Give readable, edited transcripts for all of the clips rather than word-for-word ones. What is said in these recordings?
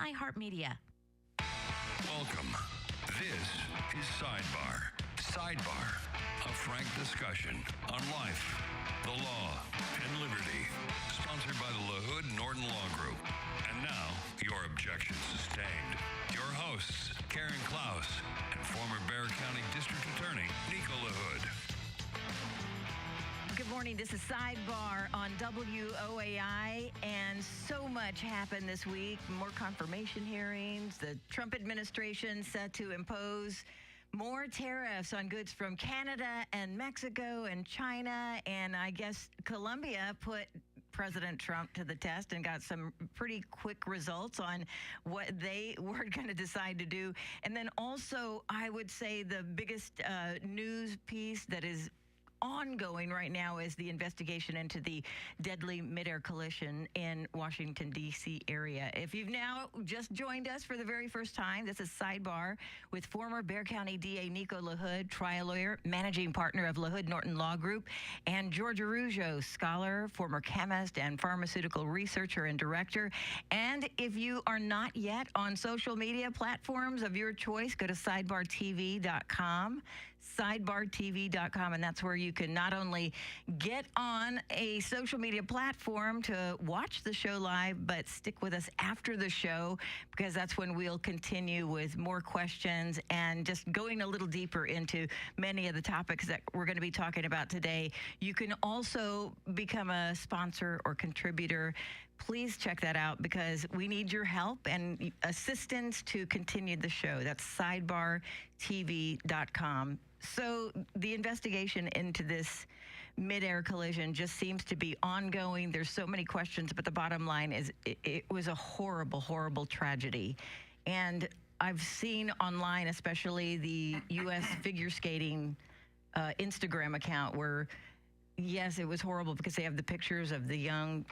iHeartMedia. Welcome. This is Sidebar. Sidebar, a frank discussion on life, the law, and liberty. Sponsored by the LaHood Norton Law Group. And now, your objection sustained. Your hosts, Karen Klaus and former Bexar County District Attorney Nico LaHood. Good morning. This is Sidebar on WOAI, and so much happened this week. More confirmation hearings. The Trump administration set to impose more tariffs on goods from Canada and Mexico and China, and I guess Colombia put President Trump to the test and got some pretty quick results on what they were going to decide to do. And then also, I would say the biggest news piece that is ongoing right now is the investigation into the deadly midair collision in Washington, D.C. area. If you've now just joined us for the very first time, this is Sidebar with former Bexar County DA Nico LaHood, trial lawyer, managing partner of LaHood Norton Law Group, and George Araujo, scholar, former chemist, and pharmaceutical researcher and director. And if you are not yet on social media platforms of your choice, go to sidebartv.com. sidebartv.com, and that's where you can not only get on a social media platform to watch the show live, but stick with us after the show, because that's when we'll continue with more questions and just going a little deeper into many of the topics that we're going to be talking about today. You can also become a sponsor or contributor. Please check that out, because we need your help and assistance to continue the show. That's sidebartv.com. So the investigation into this midair collision just seems to be ongoing. There's so many questions, but the bottom line is it was a horrible, horrible tragedy. And I've seen online, especially the U.S. figure skating Instagram account, where yes, it was horrible because they have the pictures of the young,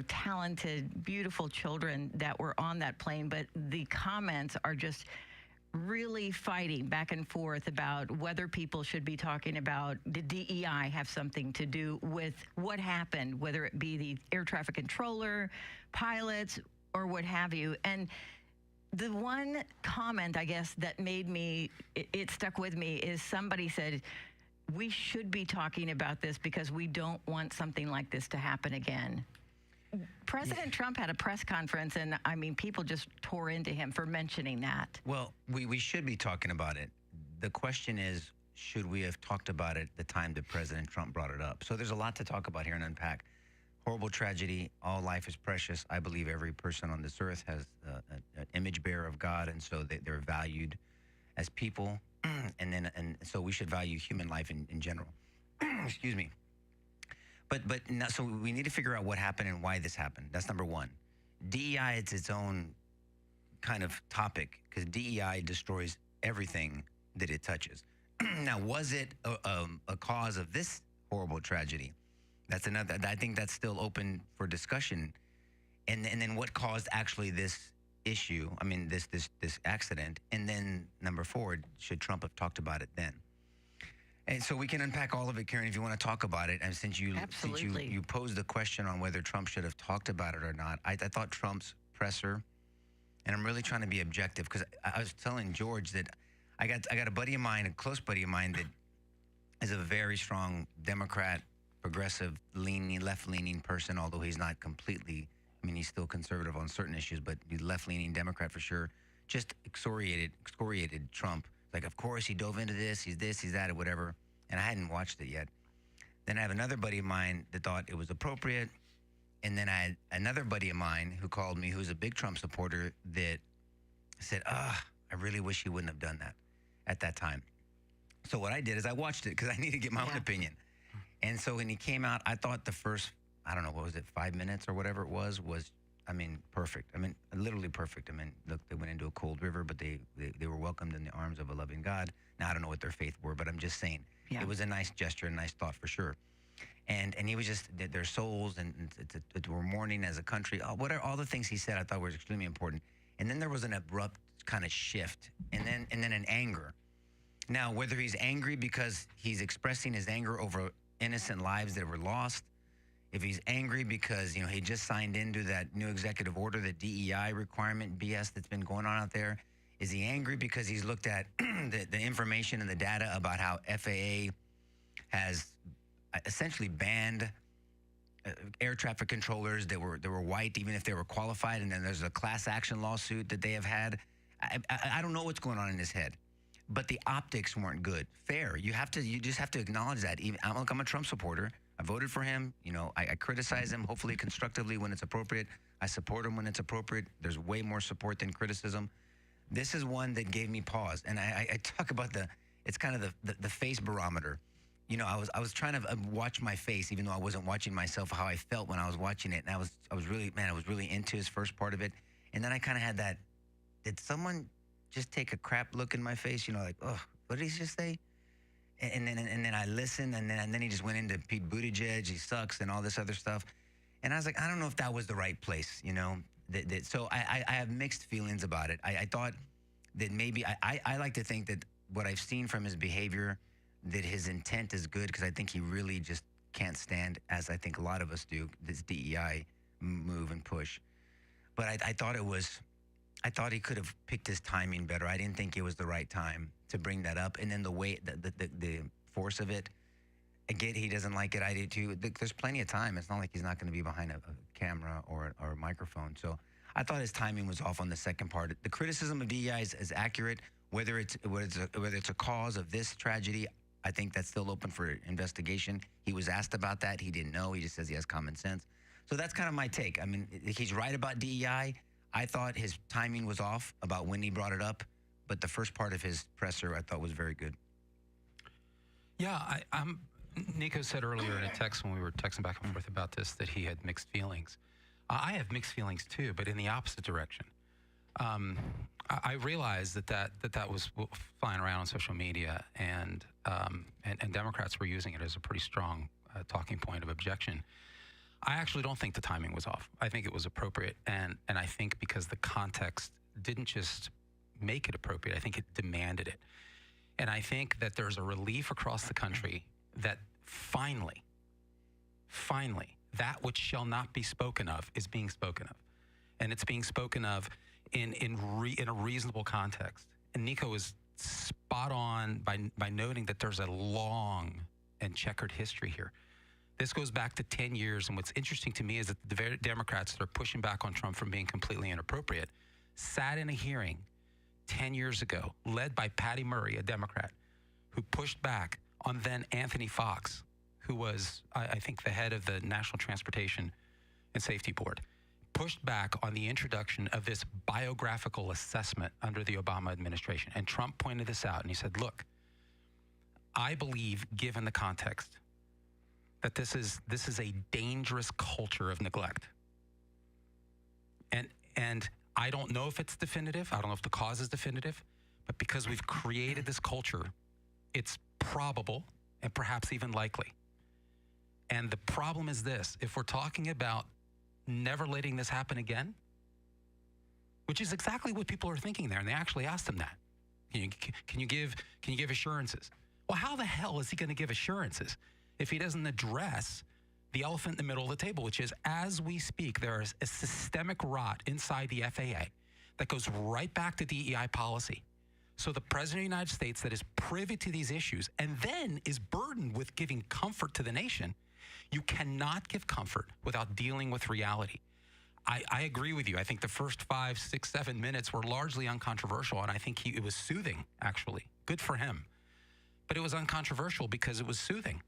talented, beautiful children that were on that plane. But the comments are just really fighting back and forth about whether people should be talking about, did DEI have something to do with what happened, whether it be the air traffic controller, pilots, or what have you. And the one comment, I guess, that made me, it stuck with me, is somebody said, we should be talking about this because we don't want something like this to happen again. President Trump had a press conference, and I mean, people just tore into him for mentioning that. Well, we should be talking about it. The question is, should we have talked about it the time that President Trump brought it up? So there's a lot to talk about here and unpack. Horrible tragedy. All life is precious. I believe every person on this earth has an image bearer of God, and so they're valued as people. and so we should value human life in general. Excuse me. So we need to figure out what happened and why this happened. That's number one. DEI, it's its own kind of topic, because DEI destroys everything that it touches. Now, was it a cause of this horrible tragedy? That's another. I think that's still open for discussion. And then what caused actually this issue? I mean, this accident. And then number four, should Trump have talked about it then? And so we can unpack all of it, Karen, if you want to talk about it. And since you posed the question on whether Trump should have talked about it or not, I thought Trump's presser, and I'm really trying to be objective, because I was telling George that I got a buddy of mine, a close buddy of mine, that is a very strong Democrat, progressive, left-leaning person, although he's not completely. I mean, he's still conservative on certain issues, but he's left-leaning Democrat for sure. Just excoriated Trump. Like, of course, he dove into this, he's that, or whatever. And I hadn't watched it yet. Then I have another buddy of mine that thought it was appropriate. And then I had another buddy of mine who called me, who's a big Trump supporter, that said, I really wish he wouldn't have done that at that time. So what I did is I watched it because I need to get my own opinion. And so when he came out, I thought the first, I don't know, what was it, 5 minutes or whatever it was, I mean, perfect. I mean, literally perfect. I mean, look, they went into a cold river, but they were welcomed in the arms of a loving God. Now, I don't know what their faith were, but I'm just saying, it was a nice gesture, a nice thought for sure. And he was just, their souls, and we're mourning as a country. All the things he said I thought were extremely important. And then there was an abrupt kind of shift, and then an anger. Now, whether he's angry because he's expressing his anger over innocent lives that were lost, if he's angry because he just signed into that new executive order, the DEI requirement BS that's been going on out there. Is he angry because he's looked at the information and the data about how FAA has essentially banned air traffic controllers that were white, even if they were qualified, and then there's a class action lawsuit that they have had. I don't know what's going on in his head, but the optics weren't good. Fair. You just have to acknowledge that. I'm a Trump supporter. I voted for him. I criticize him, hopefully constructively when it's appropriate. I support him when it's appropriate. There's way more support than criticism. This is one that gave me pause, and I talk about it's kind of the face barometer. I was trying to watch my face, even though I wasn't watching myself, how I felt when I was watching it, and I was really into his first part of it, and then I kind of had that. Did someone just take a crap look in my face? Like, oh, what did he just say? And then I listened, and then he just went into Pete Buttigieg, he sucks, and all this other stuff, and I was like, I don't know if that was the right place, So I have mixed feelings about it. I thought that maybe I like to think that what I've seen from his behavior, that his intent is good, because I think he really just can't stand, as I think a lot of us do, this DEI move and push. But I thought he could have picked his timing better. I didn't think it was the right time to bring that up. And then the way, the force of it, again, he doesn't like it. I do too. There's plenty of time. It's not like he's not going to be behind a camera or a microphone. So I thought his timing was off on the second part. The criticism of DEI is accurate. Whether it's a cause of this tragedy, I think that's still open for investigation. He was asked about that. He didn't know. He just says he has common sense. So that's kind of my take. I mean, he's right about DEI. I thought his timing was off about when he brought it up, but the first part of his presser I thought was very good. Yeah, Nico said earlier in a text when we were texting back and forth about this that he had mixed feelings. I have mixed feelings too, but in the opposite direction. I realized that was flying around on social media, and Democrats were using it as a pretty strong talking point of objection. I actually don't think the timing was off. I think it was appropriate, and I think because the context didn't just make it appropriate, I think it demanded it. And I think that there's a relief across the country that finally, that which shall not be spoken of is being spoken of. And it's being spoken of in a reasonable context. And Nico is spot on by noting that there's a long and checkered history here. This goes back to 10 years, and what's interesting to me is that the very Democrats that are pushing back on Trump from being completely inappropriate sat in a hearing 10 years ago, led by Patty Murray, a Democrat, who pushed back on then Anthony Fox, who was, I think, the head of the National Transportation and Safety Board, pushed back on the introduction of this biographical assessment under the Obama administration. And Trump pointed this out, and he said, look, I believe, given the context, that this is a dangerous culture of neglect. And I don't know if it's definitive. I don't know if the cause is definitive, but because we've created this culture, it's probable and perhaps even likely. And the problem is this: if we're talking about never letting this happen again, which is exactly what people are thinking there, and they actually asked him that. Can you give assurances? Well, how the hell is he going to give assurances if he doesn't address the elephant in the middle of the table, which is, as we speak, there is a systemic rot inside the FAA that goes right back to DEI policy. So the President of the United States that is privy to these issues and then is burdened with giving comfort to the nation, you cannot give comfort without dealing with reality. I agree with you. I think the first 5, 6, 7 minutes were largely uncontroversial, and I think it was soothing, actually. Good for him. But it was uncontroversial because it was soothing.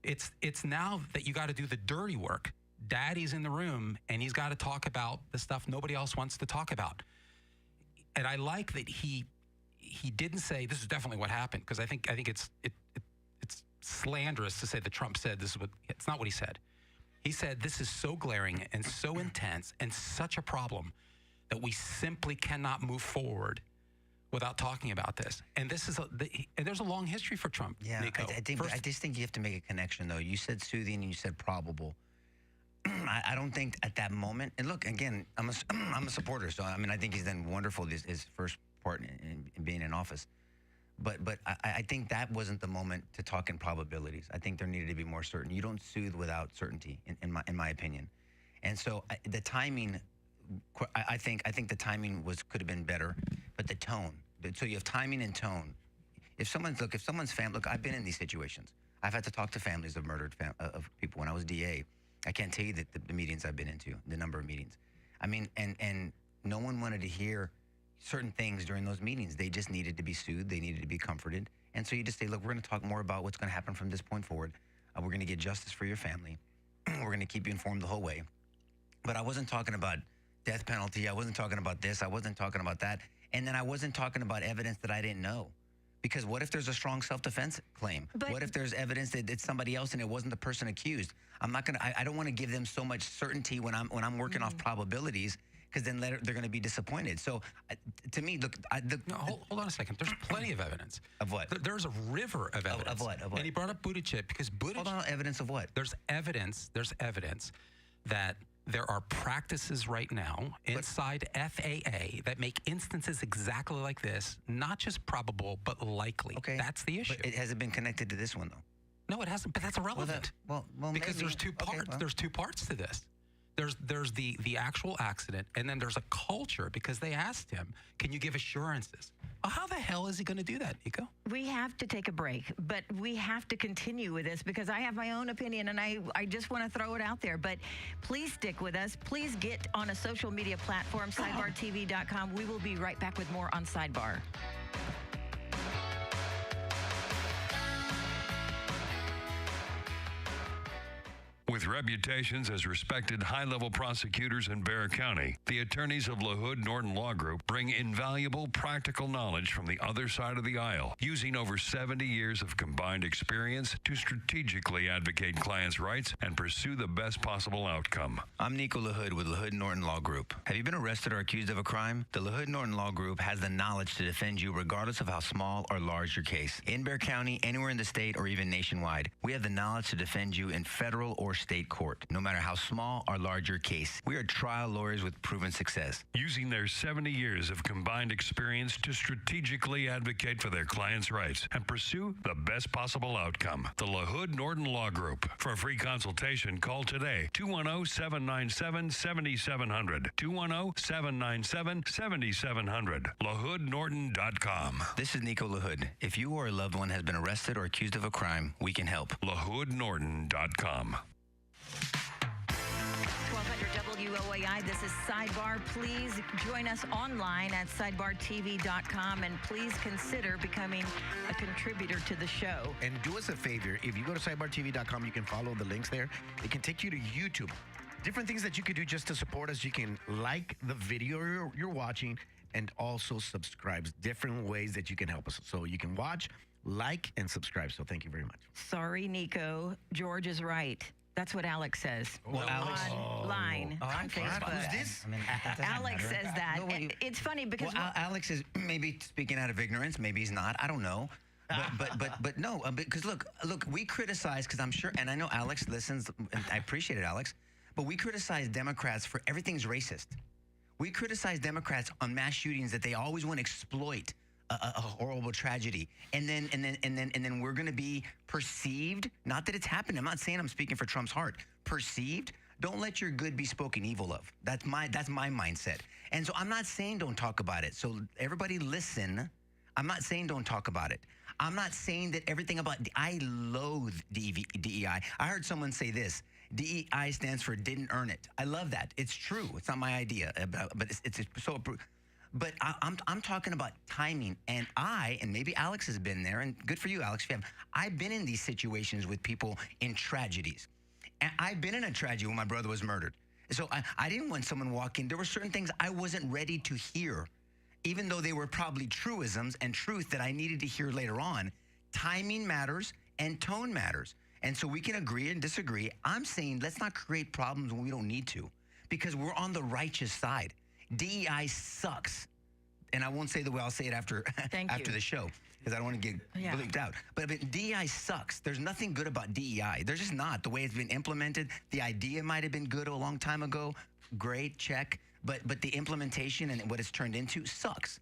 It's now that you got to do the dirty work. Daddy's in the room, and he's got to talk about the stuff nobody else wants to talk about. And I like that he didn't say this is definitely what happened, because I think it's slanderous to say that Trump said this is what. It's not what he said. He said this is so glaring and so intense and such a problem that we simply cannot move forward without talking about this. And this is and there's a long history for Trump. Yeah, Nico. I just think you have to make a connection, though. You said soothing and you said probable. I don't think at that moment. And look, again, I'm a supporter, so I mean, I think he's done wonderful his first part in being in office. But I think that wasn't the moment to talk in probabilities. I think there needed to be more certain. You don't soothe without certainty, in my opinion. And so the timing, I think the timing could have been better, but the tone. So you have timing and tone. If someone's family, look, I've been in these situations. I've had to talk to families of murdered of people. When I was DA, I can't tell you the meetings I've been into, the number of meetings. I mean, and no one wanted to hear certain things during those meetings. They just needed to be soothed. They needed to be comforted. And so you just say, look, we're going to talk more about what's going to happen from this point forward. We're going to get justice for your family. We're going to keep you informed the whole way. But I wasn't talking about death penalty. I wasn't talking about this. I wasn't talking about that. And then I wasn't talking about evidence that I didn't know. Because what if there's a strong self-defense claim? What if there's evidence that it's somebody else and it wasn't the person accused? I don't want to give them so much certainty when I'm working off probabilities, because then they're going to be disappointed. So to me, look, No, hold on a second. There's plenty of evidence. Of what? There's a river of evidence. Of what? And he brought up Buttigieg because Buttigieg. Hold on, evidence of what? There's evidence that there are practices right now inside FAA that make instances exactly like this not just probable, but likely. Okay. That's the issue. But it hasn't been connected to this one, though. No, it hasn't, but that's irrelevant. Well, because maybe. there's two parts. Okay, well. There's two parts to this. There's the actual accident, and then there's a culture, because they asked him, can you give assurances? Well, how the hell is he going to do that, Nico? We have to take a break, but we have to continue with this because I have my own opinion, and I just want to throw it out there. But please stick with us. Please get on a social media platform, sidebartv.com. We will be right back with more on Sidebar. With reputations as respected high-level prosecutors in Bexar County, the attorneys of LaHood Norton Law Group bring invaluable practical knowledge from the other side of the aisle, using over 70 years of combined experience to strategically advocate clients' rights and pursue the best possible outcome. I'm Nico LaHood with LaHood Norton Law Group. Have you been arrested or accused of a crime? The LaHood Norton Law Group has the knowledge to defend you regardless of how small or large your case. In Bexar County, anywhere in the state, or even nationwide, we have the knowledge to defend you in federal or state court, no matter how small or large your case. We are trial lawyers with proven success. Using their 70 years of combined experience to strategically advocate for their clients' rights and pursue the best possible outcome. The LaHood Norton Law Group. For a free consultation, call today, 210-797-7700, 210-797-7700, LaHoodNorton.com. This is Nico LaHood. If you or a loved one has been arrested or accused of a crime, we can help. LaHoodNorton.com. 1200 WOAI, this is Sidebar. Please join us online at sidebartv.com, and please consider becoming a contributor to the show. And do us a favor. If you go to sidebartv.com, you can follow the links there. It can take you to YouTube. Different things that you can do just to support us. You can like the video you're watching and also subscribe. Different ways that you can help us. So you can watch, like, and subscribe. So thank you very much. Sorry, Nico. George is right. That's what Alex says. Well, Alex. Online on Facebook. Who's this? I mean, Alex says that. It's funny because Alex is maybe speaking out of ignorance. Maybe he's not. I don't know. But no, because look, we criticize, because I'm sure, and I know Alex listens, and I appreciate it, Alex, but we criticize Democrats for everything's racist. We criticize Democrats on mass shootings that they always want to exploit a horrible tragedy, and then we're going to be perceived. Not that it's happened. I'm not saying I'm speaking for Trump's heart. Perceived. Don't let your good be spoken evil of. That's my mindset. And so I'm not saying don't talk about it. So everybody listen. I'm not saying don't talk about it. I'm not saying that everything about I loathe DEI. I heard someone say this. DEI stands for didn't earn it. I love that. It's true. It's not my idea, but it's so approved. But I'm talking about timing, and maybe Alex has been there, and good for you, Alex. I've been in these situations with people in tragedies. And I've been in a tragedy when my brother was murdered. So I didn't want someone walking. There were certain things I wasn't ready to hear, even though they were probably truisms and truth that I needed to hear later on. Timing matters and tone matters. And so we can agree and disagree. I'm saying let's not create problems when we don't need to, because we're on the righteous side. DEI sucks. And I won't say the way I'll say it after the show, because I don't want to get bleeped out. But DEI sucks. There's nothing good about DEI. There's just not. The way it's been implemented, the idea might have been good a long time ago. Great, check. But the implementation and what it's turned into sucks.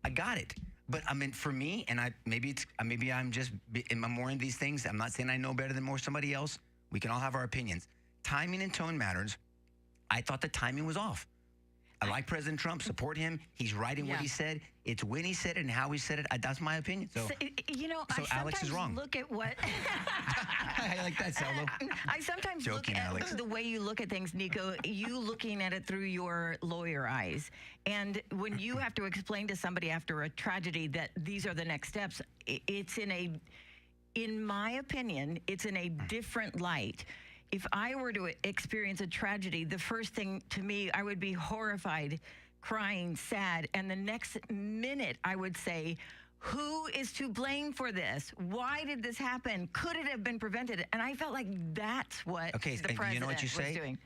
I got it. But I mean, for me, and maybe I'm just I'm more in these things. I'm not saying I know better than somebody else. We can all have our opinions. Timing and tone matters. I thought the timing was off. I like President Trump, support him. He's right in what he said. It's when he said it and how he said it. That's my opinion. So I Alex is wrong. Look at what I like that, Salvo. I sometimes Joking, look at Alex. the way you look at things, Nico. You looking at it through your lawyer eyes, and when you have to explain to somebody after a tragedy that these are the next steps, in my opinion, it's in a different light. If I were to experience a tragedy, the first thing to me, I would be horrified, crying, sad. And the next minute, I would say, who is to blame for this? Why did this happen? Could it have been prevented? And I felt like that's what the president you know what you say? was doing.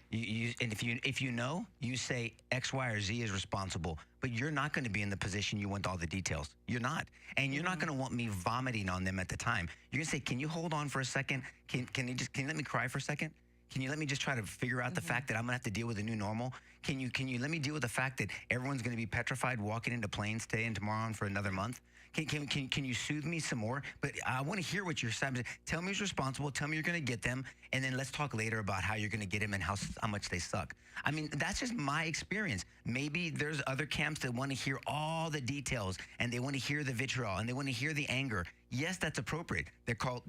And if you know, you say X, Y, or Z is responsible, but you're not going to be in the position you want all the details. You're not. And you're not going to want me vomiting on them at the time. You're going to say, can you hold on for a second? Can you let me cry for a second? Can you let me just try to figure out the fact that I'm gonna have to deal with a new normal? Can you let me deal with the fact that everyone's gonna be petrified walking into planes today and tomorrow and for another month? Can you soothe me some more? But I want to hear what you're saying. Tell me who's responsible. Tell me you're gonna get them, and then let's talk later about how you're gonna get them and how much they suck. I mean, that's just my experience. Maybe there's other camps that want to hear all the details and they want to hear the vitriol and they want to hear the anger. Yes, that's appropriate. They're called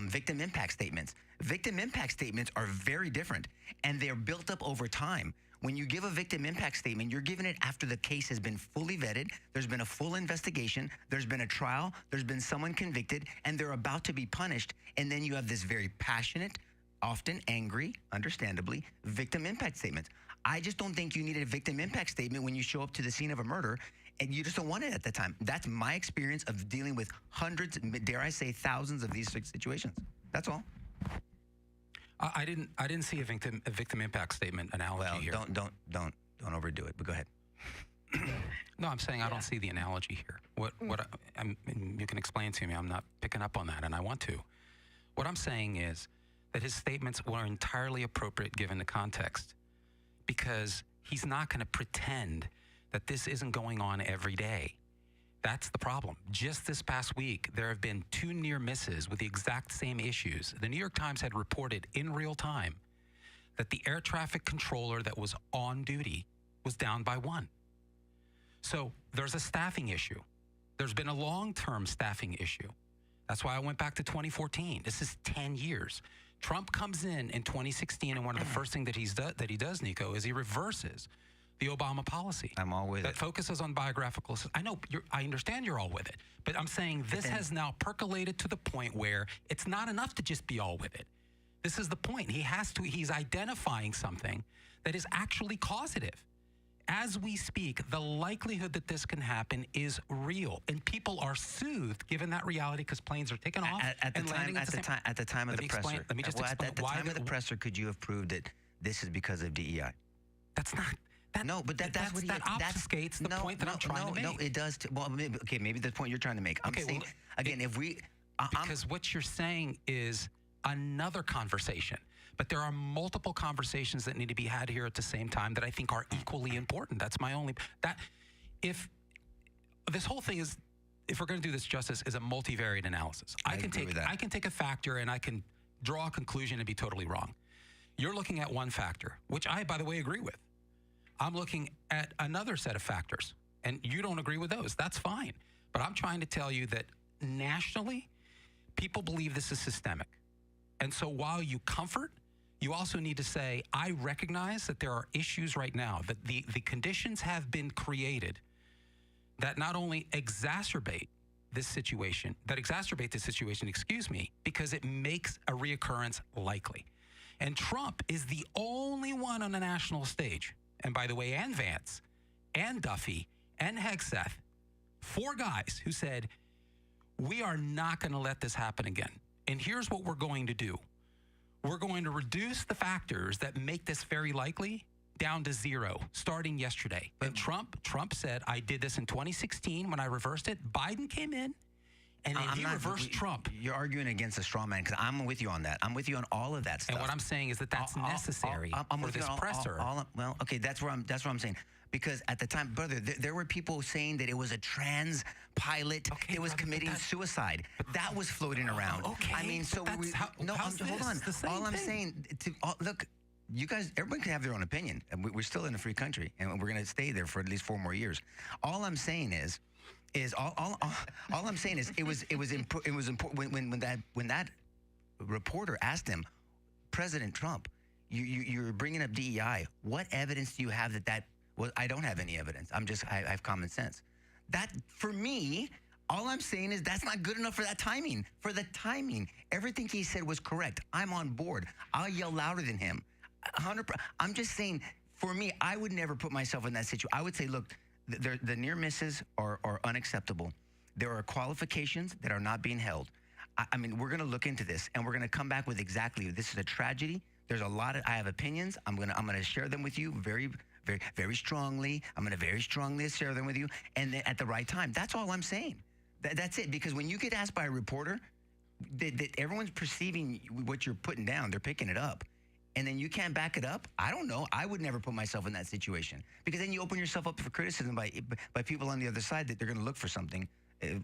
victim impact statements. Victim impact statements are very different, and they're built up over time. When you give a victim impact statement, you're giving it after the case has been fully vetted, there's been a full investigation, there's been a trial, there's been someone convicted, and they're about to be punished. And then you have this very passionate, often angry, understandably, victim impact statements. I just don't think you need a victim impact statement when you show up to the scene of a murder and you just don't want it at the time. That's my experience of dealing with hundreds, dare I say thousands of these situations. That's all. I didn't see a victim impact statement analogy here. Don't overdo it, but go ahead. No, I'm saying I don't see the analogy here. You can explain to me. I'm not picking up on that, and I want to. What I'm saying is that his statements were entirely appropriate given the context, because he's not going to pretend that this isn't going on every day. That's the problem. Just this past week, there have been 2 near misses with the exact same issues. The New York Times had reported in real time that the air traffic controller that was on duty was down by 1. So there's a staffing issue. There's been a long-term staffing issue. That's why I went back to 2014. This is 10 years. Trump comes in 2016, and one of the first things that he does, Nico, is he reverses the Obama policy. I'm all with it. That focuses on biographical. I know, I understand you're all with it, but I'm saying this has now percolated to the point where it's not enough to just be all with it. This is the point. He's identifying something that is actually causative. As we speak, the likelihood that this can happen is real, and people are soothed given that reality because planes are taken off at the time of the presser. Let me just explain. At the time of the presser, could you have proved that this is because of DEI? That's not. That obfuscates the point that I'm trying to make. No, it does. Maybe the point you're trying to make. I'm saying, again, because what you're saying is another conversation. But there are multiple conversations that need to be had here at the same time that I think are equally important. That's my only... If this whole thing is, if we're going to do this justice, is a multivariate analysis. I can take a factor and I can draw a conclusion and be totally wrong. You're looking at one factor, which I, by the way, agree with. I'm looking at another set of factors, and you don't agree with those. That's fine. But I'm trying to tell you that nationally, people believe this is systemic. And so while you comfort, you also need to say, I recognize that there are issues right now, that the conditions have been created that not only exacerbate this situation, because it makes a reoccurrence likely. And Trump is the only one on the national stage, and by the way, and Vance, and Duffy, and Hegseth, 4 guys who said, we are not going to let this happen again. And here's what we're going to do. We're going to reduce the factors that make this very likely down to 0, starting yesterday. But Trump said, I did this in 2016 when I reversed it. Biden came in, and then he reversed Trump. You're arguing against a straw man, because I'm with you on that. I'm with you on all of that stuff. And what I'm saying is that that's necessary for this presser. Okay, that's what I'm saying. Because at the time, brother, there were people saying that it was a trans pilot. Okay, it was brother, committing suicide. That was floating around. Okay, I mean, so but that's hold on. the same All I'm thing. saying, look, you guys, everybody can have their own opinion. And we're still in a free country, and we're going to stay there for at least 4 more years. All I'm saying is all I'm saying is it was important when that reporter asked him, President Trump, you're bringing up DEI. What evidence do you have that? Well, I don't have any evidence. I have common sense. That, for me, all I'm saying is that's not good enough for that timing. For the timing, everything he said was correct. I'm on board. I'll yell louder than him. 100%. I'm just saying, for me, I would never put myself in that situation. I would say, look, the near misses are unacceptable. There are qualifications that are not being held. I mean, we're going to look into this, and we're going to come back with exactly, this is a tragedy. There's a lot of, I have opinions. I'm going to share them with you very, very, very strongly. I'm going to very strongly share them with you, and then at the right time. That's all I'm saying. That's it. Because when you get asked by a reporter, that everyone's perceiving what you're putting down. They're picking it up. And then you can't back it up. I don't know. I would never put myself in that situation, because then you open yourself up for criticism by people on the other side that they're going to look for something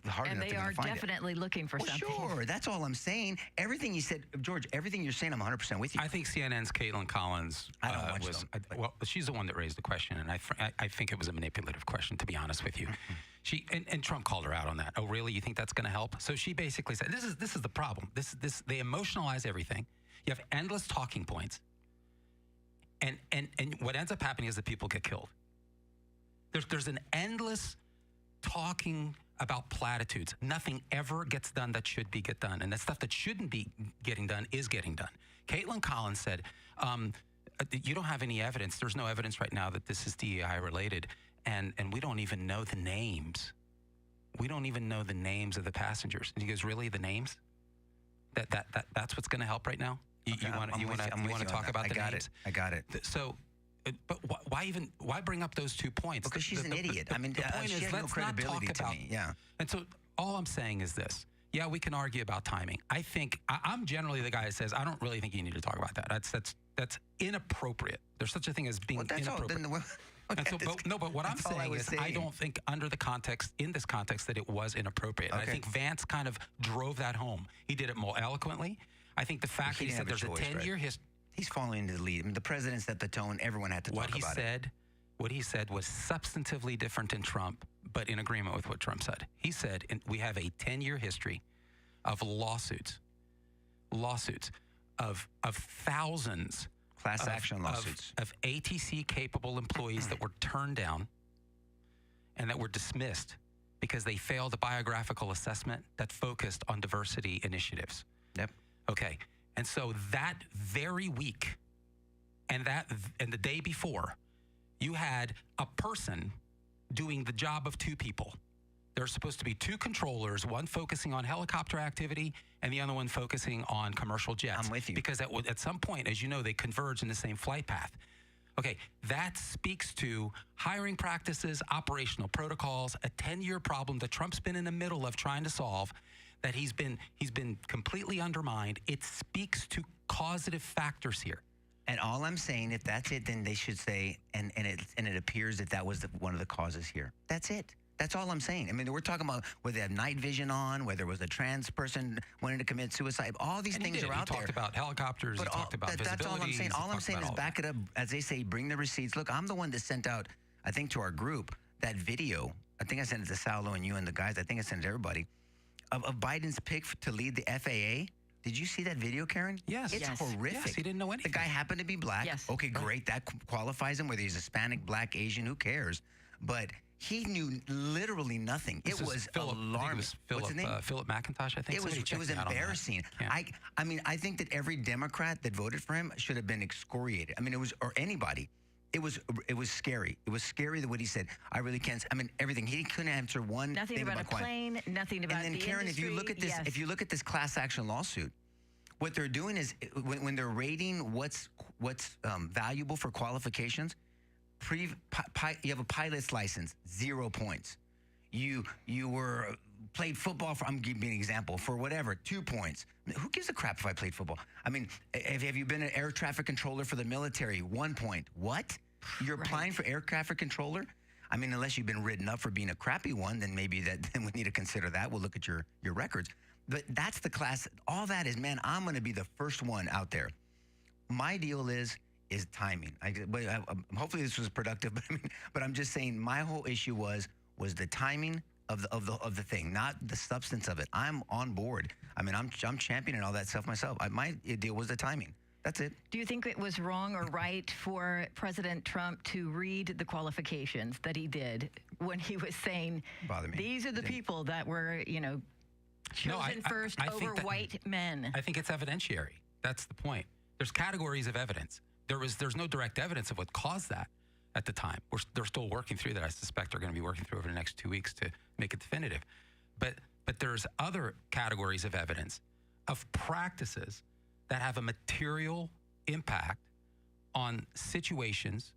hard and enough to they are find definitely looking for something. Sure, that's all I'm saying. Everything you said, George, everything you're saying, I'm 100% with you. I think CNN's Caitlin Collins I don't watch them. well, she's the one that raised the question, and I think it was a manipulative question, to be honest with you. She and Trump called her out on that. Oh, really? You think that's going to help? So she basically said, "This is the problem. They emotionalize everything. You have endless talking points, and what ends up happening is that people get killed. There's an endless talking about platitudes. Nothing ever gets done that should get done. And that stuff that shouldn't be getting done is getting done." Caitlin Collins said, you don't have any evidence. There's no evidence right now that this is DEI related. And we don't even know the names. We don't even know the names of the passengers. And he goes, really, the names? That's what's going to help right now? You want to talk about the names? I got it. So, but why bring up those 2 points? Because she's an idiot. I mean, the point she is, has no let's credibility not talk to about, me. Yeah. And so all I'm saying is this. Yeah, we can argue about timing. I think I'm generally the guy that says I don't really think you need to talk about that. That's inappropriate. There's such a thing as being inappropriate. But what I'm saying is I don't think in this context that it was inappropriate. Okay. And I think Vance kind of drove that home. He did it more eloquently. I think the fact that he said there's a 10-year history. He's falling into the lead. I mean, the president set the tone. Everyone had to talk about it. What he said was substantively different than Trump, but in agreement with what Trump said. He said we have a 10-year history of lawsuits of thousands class action lawsuits of ATC-capable employees that were turned down and that were dismissed because they failed a biographical assessment that focused on diversity initiatives. Yep. Okay. And so that very week and the day before, you had a person doing the job of 2 people. There's supposed to be 2 controllers, one focusing on helicopter activity and the other one focusing on commercial jets. I'm with you. Because at some point, as you know, they converge in the same flight path. Okay, that speaks to hiring practices, operational protocols, a 10-year problem that Trump's been in the middle of trying to solve, that he's been completely undermined. It speaks to causative factors here. And all I'm saying, if that's it, then they should say, and it appears that was one of the causes here. That's it. That's all I'm saying. I mean, we're talking about whether they had night vision on, whether it was a trans person wanting to commit suicide. All these things are out there. He talked about helicopters. He talked about visibility. That's all I'm saying. All I'm saying is back it up. As they say, bring the receipts. Look, I'm the one that sent out, I think, to our group, that video. I think I sent it to Saulo and you and the guys. I think I sent it to everybody. Of Biden's pick to lead the FAA. Did you see that video, Karen? Yes. It's horrific. Yes, he didn't know anything. The guy happened to be black. Yes. Okay, great. That qualifies him, whether he's Hispanic, black, Asian, who cares? But he knew literally nothing. It was alarming. What's his name? Philip McIntosh, I think. It was embarrassing. I mean, I think that every Democrat that voted for him should have been excoriated. I mean, or anybody. It was scary. It was scary what he said. I really can't. I mean, everything. He couldn't answer one nothing thing about a plane. Nothing about and then the Karen, industry. if you look at this class action lawsuit, what they're doing is when they're rating what's valuable for qualifications. You have a pilot's license, 0 points. You played football for, I'm giving you an example, for whatever, 2 points. Who gives a crap if I played football? I mean, have you been an air traffic controller for the military? 1 point. What? You're applying for air traffic controller? I mean, unless you've been written up for being a crappy one, then maybe then we need to consider that. We'll look at your records. But that's the class. All that is, man, I'm going to be the first one out there. My deal is timing. Hopefully this was productive, but I'm just saying my whole issue was the timing of the thing, not the substance of it. I'm on board. I mean, I'm championing all that stuff myself. My deal was the timing. That's it. Do you think it was wrong or right for President Trump to read the qualifications that he did when he was saying, these are the people that were, chosen first over white men? I think it's evidentiary. That's the point. There's categories of evidence. There's no direct evidence of what caused that at the time. They're still working through that. I suspect they're going to be working through over the next 2 weeks to make it definitive. But there's other categories of evidence of practices that have a material impact on situations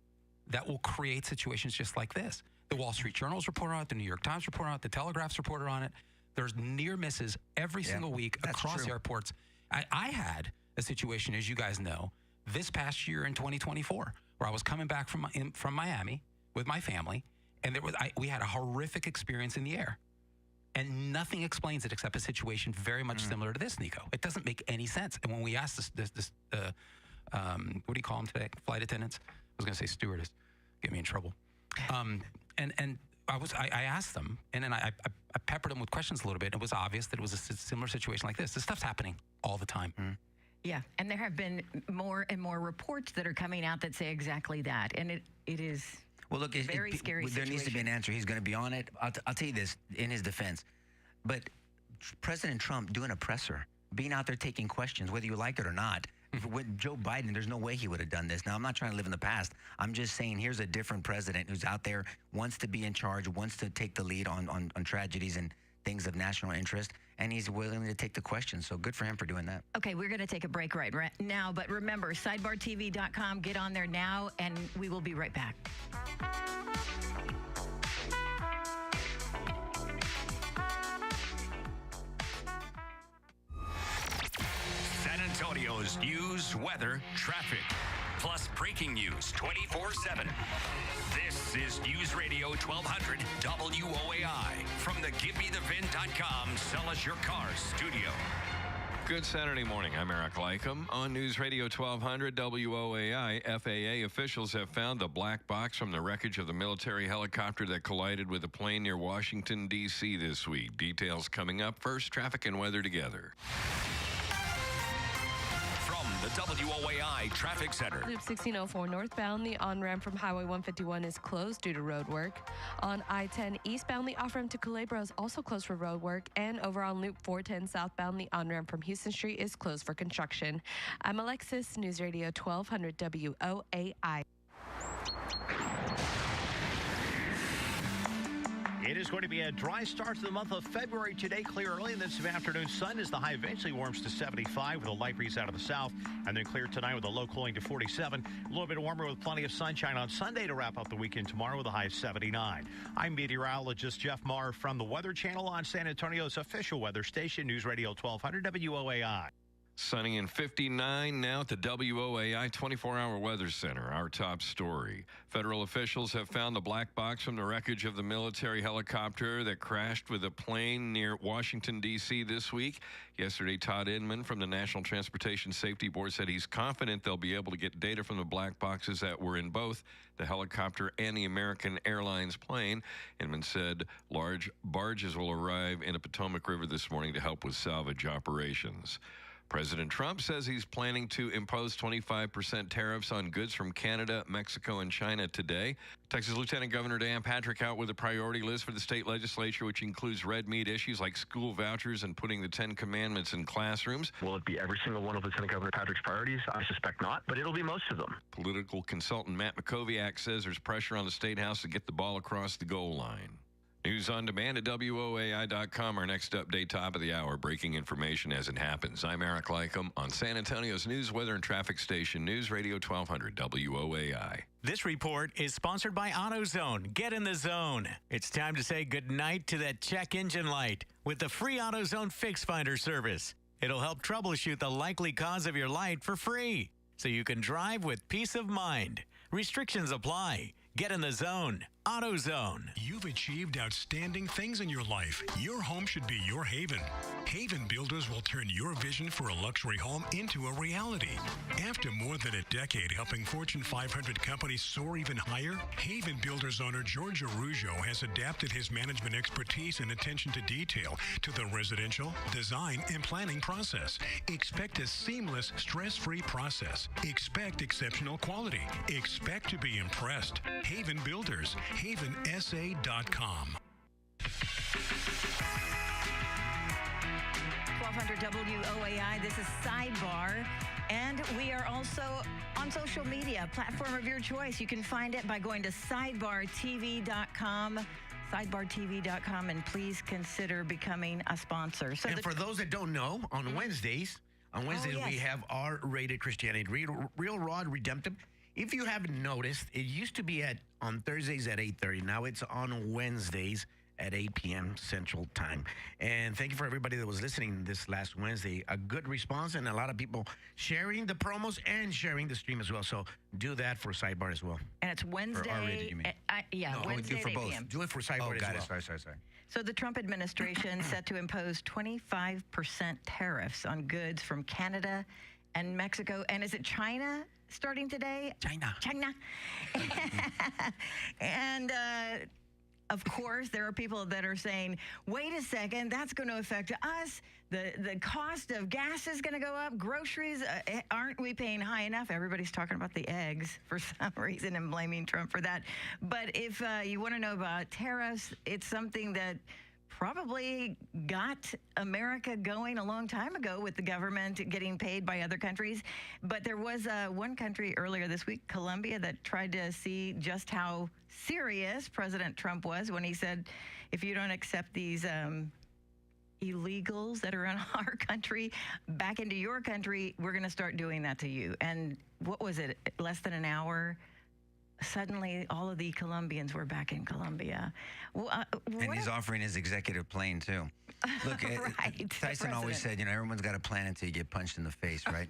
that will create situations just like this. The Wall Street Journal's report on it, the New York Times report on it, the Telegraph's reported on it. There's near misses every single week across airports. I had a situation, as you guys know, this past year in 2024, where I was coming back from Miami with my family, and we had a horrific experience in the air. And nothing explains it except a situation very much similar to this, Nico. It doesn't make any sense. And when we asked this what do you call them today? Flight attendants? I was going to say stewardess. Get me in trouble. And I asked them, and then I peppered them with questions a little bit. And it was obvious that it was a similar situation like this. This stuff's happening all the time. Yeah, and there have been more and more reports that are coming out that say exactly that. And it is... Well, look, very scary there needs to be an answer. He's going to be on it. I'll tell you this in his defense. But President Trump doing a presser, being out there taking questions, whether you like it or not. With Joe Biden, there's no way he would have done this. Now, I'm not trying to live in the past. I'm just saying here's a different president who's out there, wants to be in charge, wants to take the lead on tragedies and things of national interest, and he's willing to take the questions. So good for him for doing that. Okay, we're going to take a break right now. But remember, sidebartv.com. Get on there now, and we will be right back. San Antonio's news, weather, traffic, plus breaking news 24/7. This is News Radio 1200 WOAI from the GiveMeTheVin.com Sell Us Your Cars studio. Good Saturday morning. I'm Eric Lycum. On News Radio 1200 WOAI, FAA officials have found a black box from the wreckage of the military helicopter that collided with a plane near Washington, D.C. this week. Details coming up. First, traffic and weather together. The WOAI Traffic Center. Loop 1604 northbound, the on-ramp from Highway 151 is closed due to road work. On I-10 eastbound, the off-ramp to Culebra is also closed for road work. And over on Loop 410 southbound, the on-ramp from Houston Street is closed for construction. I'm Alexis, News Radio 1200 WOAI. It is going to be a dry start to the month of February today. Clear early and then some afternoon sun as the high eventually warms to 75 with a light breeze out of the south. And then clear tonight with a low cooling to 47. A little bit warmer with plenty of sunshine on Sunday to wrap up the weekend tomorrow with a high of 79. I'm meteorologist Jeff Maher from the Weather Channel on San Antonio's official weather station, News Radio 1200 WOAI. Sunny and 59 now at the WOAI 24-hour weather center. Our top story. Federal officials have found the black box from the wreckage of the military helicopter that crashed with a plane near Washington, D.C. this week. Yesterday, Todd Inman from the National Transportation Safety Board said he's confident they'll be able to get data from the black boxes that were in both the helicopter and the American Airlines plane. Inman said large barges will arrive in the Potomac River this morning to help with salvage operations. President Trump says he's planning to impose 25% tariffs on goods from Canada, Mexico, and China today. Texas Lieutenant Governor Dan Patrick out with a priority list for the state legislature, which includes red meat issues like school vouchers and putting the 10 Commandments in classrooms. Will it be every single one of Lieutenant Governor Patrick's priorities? I suspect not, but it'll be most of them. Political consultant Matt Makoviak says there's pressure on the State House to get the ball across the goal line. News on demand at WOAI.com. Our next update, top of the hour, breaking information as it happens. I'm Eric Lycum on San Antonio's news, weather, and traffic station, News Radio 1200 WOAI. This report is sponsored by AutoZone. Get in the zone. It's time to say goodnight to that check engine light with the free AutoZone Fix Finder service. It'll help troubleshoot the likely cause of your light for free, so you can drive with peace of mind. Restrictions apply. Get in the zone. AutoZone. You've achieved outstanding things in your life. Your home should be your haven. Haven Builders will turn your vision for a luxury home into a reality. After more than a decade helping Fortune 500 companies soar even higher, Haven Builders owner George Arujo has adapted his management expertise and attention to detail to the residential, design, and planning process. Expect a seamless, stress-free process. Expect exceptional quality. Expect to be impressed. Haven Builders, havensa.com. 1200 WOAI, this is Sidebar, and we are also on social media, platform of your choice. You can find it by going to sidebartv.com, sidebartv.com, and please consider becoming a sponsor. So And for those that don't know, on Wednesdays, we have R-rated Christianity, Real Raw Redemptive. If you haven't noticed, it used to be on Thursdays at 8:30. Now it's on Wednesdays at 8 p.m. Central Time. And thank you for everybody that was listening this last Wednesday. A good response and a lot of people sharing the promos and sharing the stream as well. So do that for Sidebar as well. And it's Wednesday. For R-rated, you mean? Wednesday do it for at 8 both. p.m. Do it for Sidebar as got well. it. Sorry. So the Trump administration set to impose 25% tariffs on goods from Canada and Mexico. And is it China starting today? China. And of course, there are people that are saying, wait a second, that's going to affect us. The cost of gas is going to go up. Groceries, aren't we paying high enough? Everybody's talking about the eggs for some reason and blaming Trump for that. But if you want to know about tariffs, it's something that probably got America going a long time ago with the government getting paid by other countries. But there was one country earlier this week, Colombia, that tried to see just how serious President Trump was when he said, if you don't accept these illegals that are in our country back into your country, we're going to start doing that to you. And what was it, less than an hour? Suddenly, all of the Colombians were back in Colombia. And he's offering his executive plane, too. Look, Right, Tyson always said, everyone's got a plan until you get punched in the face, right?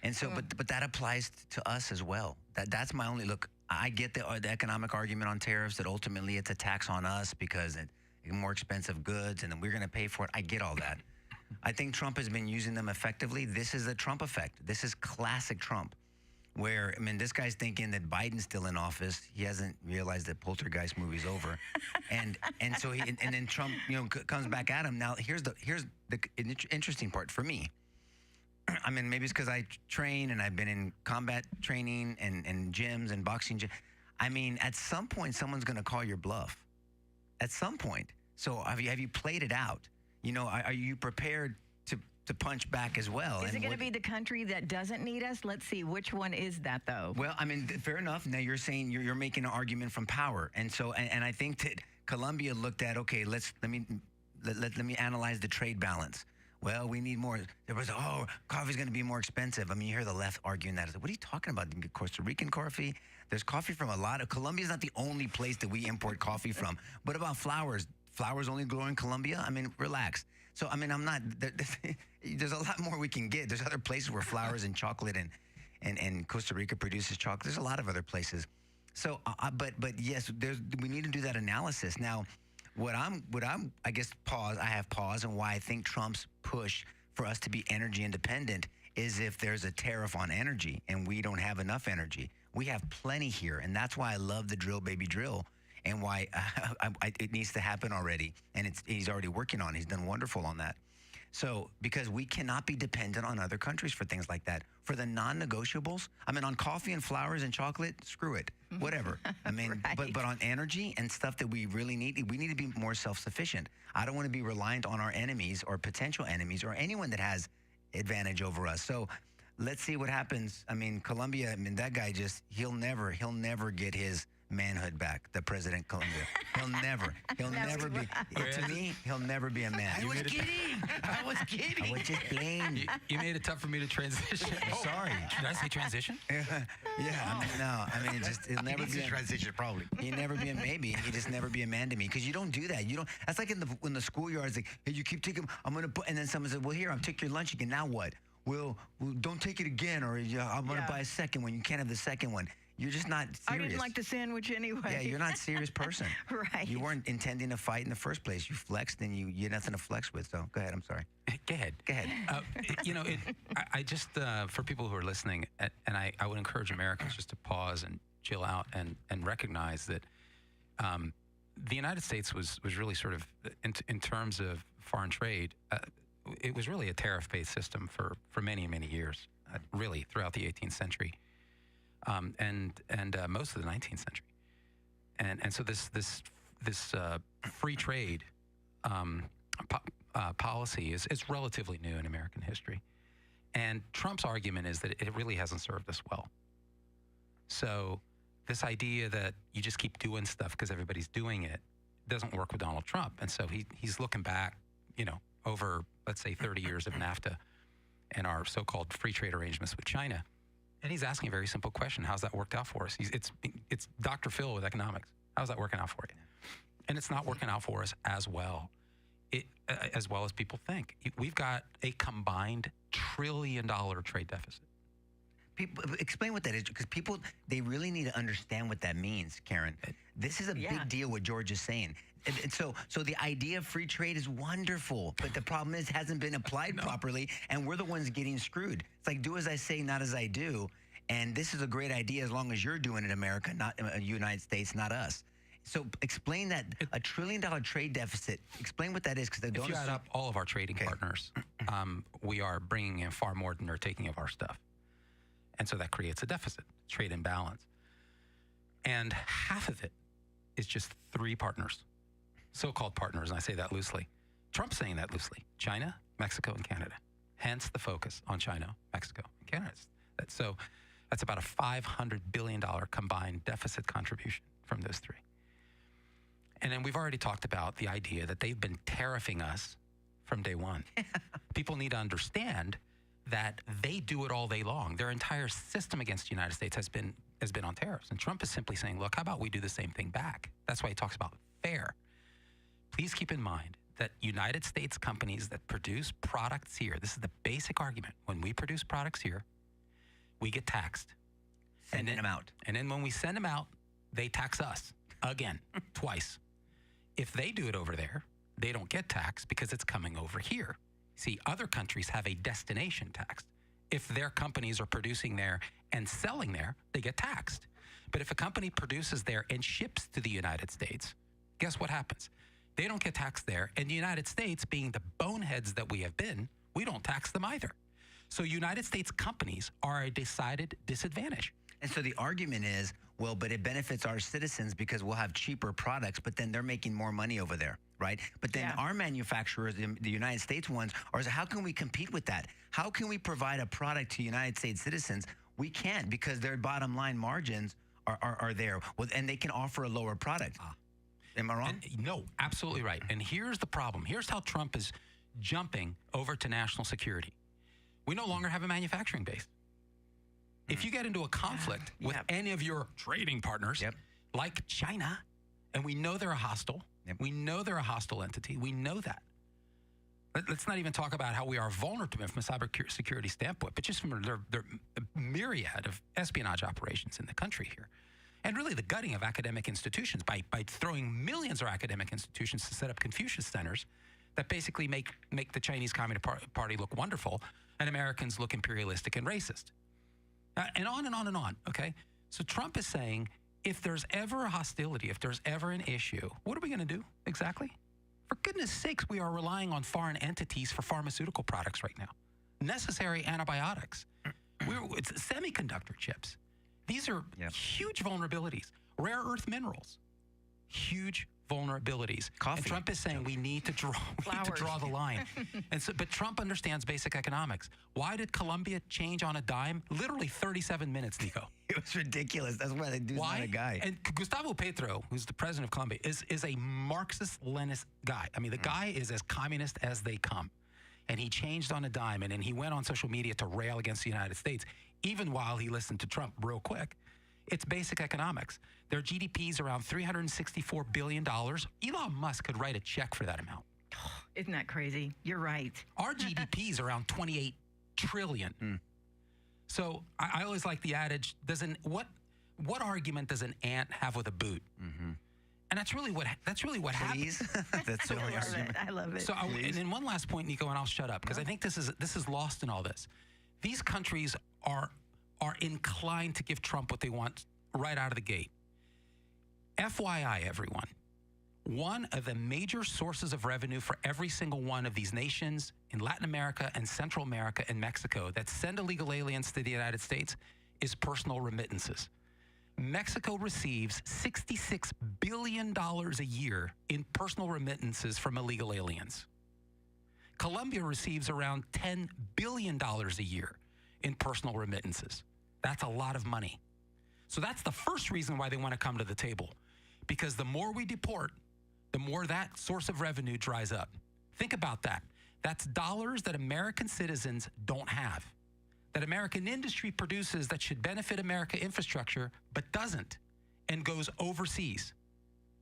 And so, but that applies to us as well. That's my only, look, I get the economic argument on tariffs that ultimately it's a tax on us because it's more expensive goods and then we're going to pay for it. I get all that. I think Trump has been using them effectively. This is the Trump effect. This is classic Trump. Where, this guy's thinking that Biden's still in office. He hasn't realized that Poltergeist movie's over. and so then Trump, comes back at him. Now, here's the interesting part for me. Maybe it's because I train and I've been in combat training and gyms and boxing. At some point, someone's going to call your bluff. At some point. So have you played it out? Are you prepared to punch back as well? Is it going to be the country that doesn't need us? Let's see, which one is that, though? Well, fair enough. Now you're saying you're making an argument from power, and so and I think that Colombia looked at, okay, let me analyze the trade balance. Well, we need more. There was, coffee's going to be more expensive. You hear the left arguing that. What are you talking about? You can get Costa Rican coffee. There's coffee from a lot of. Colombia's not the only place that we import coffee from. What about flowers? Flowers only grow in Colombia? Relax. So, I'm not, there's a lot more we can get. There's other places where flowers and chocolate and Costa Rica produces chocolate. There's a lot of other places. So, but yes, we need to do that analysis. Now, I have pause and why I think Trump's push for us to be energy independent is if there's a tariff on energy and we don't have enough energy. We have plenty here, and that's why I love the drill, baby, drill. And why it needs to happen already. And he's already working on it. He's done wonderful on that. So, because we cannot be dependent on other countries for things like that. For the non-negotiables, on coffee and flowers and chocolate, screw it. Whatever. Right. but on energy and stuff that we really need, we need to be more self-sufficient. I don't want to be reliant on our enemies or potential enemies or anyone that has advantage over us. So, let's see what happens. Colombia, that guy he'll never get his manhood back, the president of Colombia. He'll never be. To me, he'll never be a man. I was kidding. I was just playing. You made it tough for me to transition. Sorry. Did I say transition? He'll never be a transition, probably. He'll never be a maybe. He just never be a man to me because you don't do that. That's like in the schoolyard. It's like, hey, you keep taking. I'm gonna put, and then someone said, well, here, I'll take your lunch again. Now what? Well, don't take it again, or I'm gonna buy a second one. You can't have the second one. You're just not serious. I didn't like the sandwich anyway. Yeah, you're not a serious person. Right. You weren't intending to fight in the first place. You flexed, and you had nothing to flex with. So go ahead. I'm sorry. Go ahead. Go ahead. I just, for people who are listening, and I would encourage Americans just to pause and chill out and recognize that the United States was really sort of, in terms of foreign trade, it was really a tariff-based system for many, many years, really throughout the 18th century. And most of the 19th century, and so this free trade policy is relatively new in American history, and Trump's argument is that it really hasn't served us well. So this idea that you just keep doing stuff because everybody's doing it doesn't work with Donald Trump, and so he's looking back, over, let's say, 30 years of NAFTA and our so-called free trade arrangements with China. And he's asking a very simple question: how's that worked out for us? It's Dr. Phil with economics. How's that working out for you? And it's not working out for us as well as people think. We've got a combined $1 trillion trade deficit. People, explain what that is, because people, they really need to understand what that means, Karen. This is a big deal what George is saying. And so the idea of free trade is wonderful, but the problem is it hasn't been applied properly, and we're the ones getting screwed. It's like, do as I say, not as I do. And this is a great idea as long as you're doing it, America, not United States, not us. So explain that $1 trillion trade deficit. Explain what that is, because if you add up all of our trading partners, we are bringing in far more than they're taking of our stuff. And so that creates a deficit, trade imbalance. And half of it is just 3 partners. So-called partners, and I say that loosely. Trump's saying that loosely: China, Mexico, and Canada. Hence the focus on China, Mexico, and Canada. So that's about a $500 billion combined deficit contribution from those 3. And then we've already talked about the idea that they've been tariffing us from day one. People need to understand that they do it all day long. Their entire system against the United States has been on tariffs. And Trump is simply saying, look, how about we do the same thing back? That's why he talks about fair. Please keep in mind that United States companies that produce products here, this is the basic argument. When we produce products here, we get taxed. Sending them out. And then when we send them out, they tax us again, twice. If they do it over there, they don't get taxed because it's coming over here. See, other countries have a destination tax. If their companies are producing there and selling there, they get taxed. But if a company produces there and ships to the United States, guess what happens? They don't get taxed there. And the United States, being the boneheads that we have been, we don't tax them either. So United States companies are a decided disadvantage. And so the argument is, well, but it benefits our citizens because we'll have cheaper products, but then they're making more money over there, right? But then our manufacturers, the United States ones, are, how can we compete with that? How can we provide a product to United States citizens? We can't, because their bottom line margins are there, and they can offer a lower product. Am I wrong? No, absolutely right. And here's the problem. Here's how Trump is jumping over to national security. We no longer have a manufacturing base. If you get into a conflict with any of your trading partners, like China, and we know they're a hostile, we know they're a hostile entity, we know that. Let's not even talk about how we are vulnerable from a cybersecurity standpoint, but just from their myriad of espionage operations in the country here. And really the gutting of academic institutions by throwing millions of academic institutions to set up Confucius centers that basically make the Chinese Communist Party look wonderful and Americans look imperialistic and racist. And on and on and on, okay? So Trump is saying, if there's ever a hostility, if there's ever an issue, what are we going to do exactly? For goodness sakes, we are relying on foreign entities for pharmaceutical products right now. Necessary antibiotics. It's semiconductor chips. These are huge vulnerabilities. Rare earth minerals. Huge vulnerabilities. Coffee. And Trump is saying we need to draw the line. But Trump understands basic economics. Why did Colombia change on a dime? Literally 37 minutes, Nico. It was ridiculous. That's why the dude's not a guy. And Gustavo Petro, who's the president of Colombia, is a Marxist-Leninist guy. I mean, the guy is as communist as they come. And he changed on a dime, and then he went on social media to rail against the United States, even while he listened to Trump real quick. It's basic economics. Their GDP is around $364 billion. Elon Musk could write a check for that amount. Isn't that crazy? You're right. Our GDP is around $28 trillion. So I always like the adage, what argument does an ant have with a boot? Mm-hmm. And that's really what Please? That's the only argument. I love it. So, and then one last point, Nico, and I'll shut up because I think this is lost in all this. These countries are inclined to give Trump what they want right out of the gate. FYI, everyone, one of the major sources of revenue for every single one of these nations in Latin America and Central America and Mexico that send illegal aliens to the United States is personal remittances. Mexico receives $66 billion a year in personal remittances from illegal aliens. Colombia receives around $10 billion a year in personal remittances. That's a lot of money. So that's the first reason why they want to come to the table. Because the more we deport, the more that source of revenue dries up. Think about that. That's dollars that American citizens don't have, that American industry produces that should benefit America infrastructure, but doesn't, and goes overseas.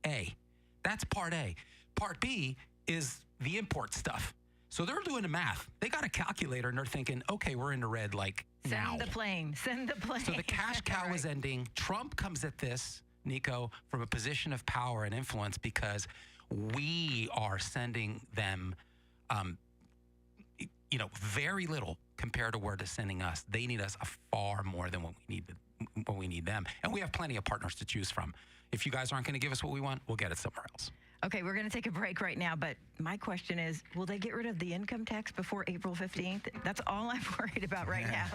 A. That's part A. Part B is the import stuff. So they're doing the math. They got a calculator, and they're thinking, okay, we're in the red like now. Send the plane. Send the plane. So the cash cow is ending. Trump comes at this, Nico, from a position of power and influence because we are sending them, very little compared to where they're sending us. They need us far more than what we need them. And we have plenty of partners to choose from. If you guys aren't going to give us what we want, we'll get it somewhere else. Okay, we're going to take a break right now, but my question is, will they get rid of the income tax before April 15th? That's all I'm worried about right now.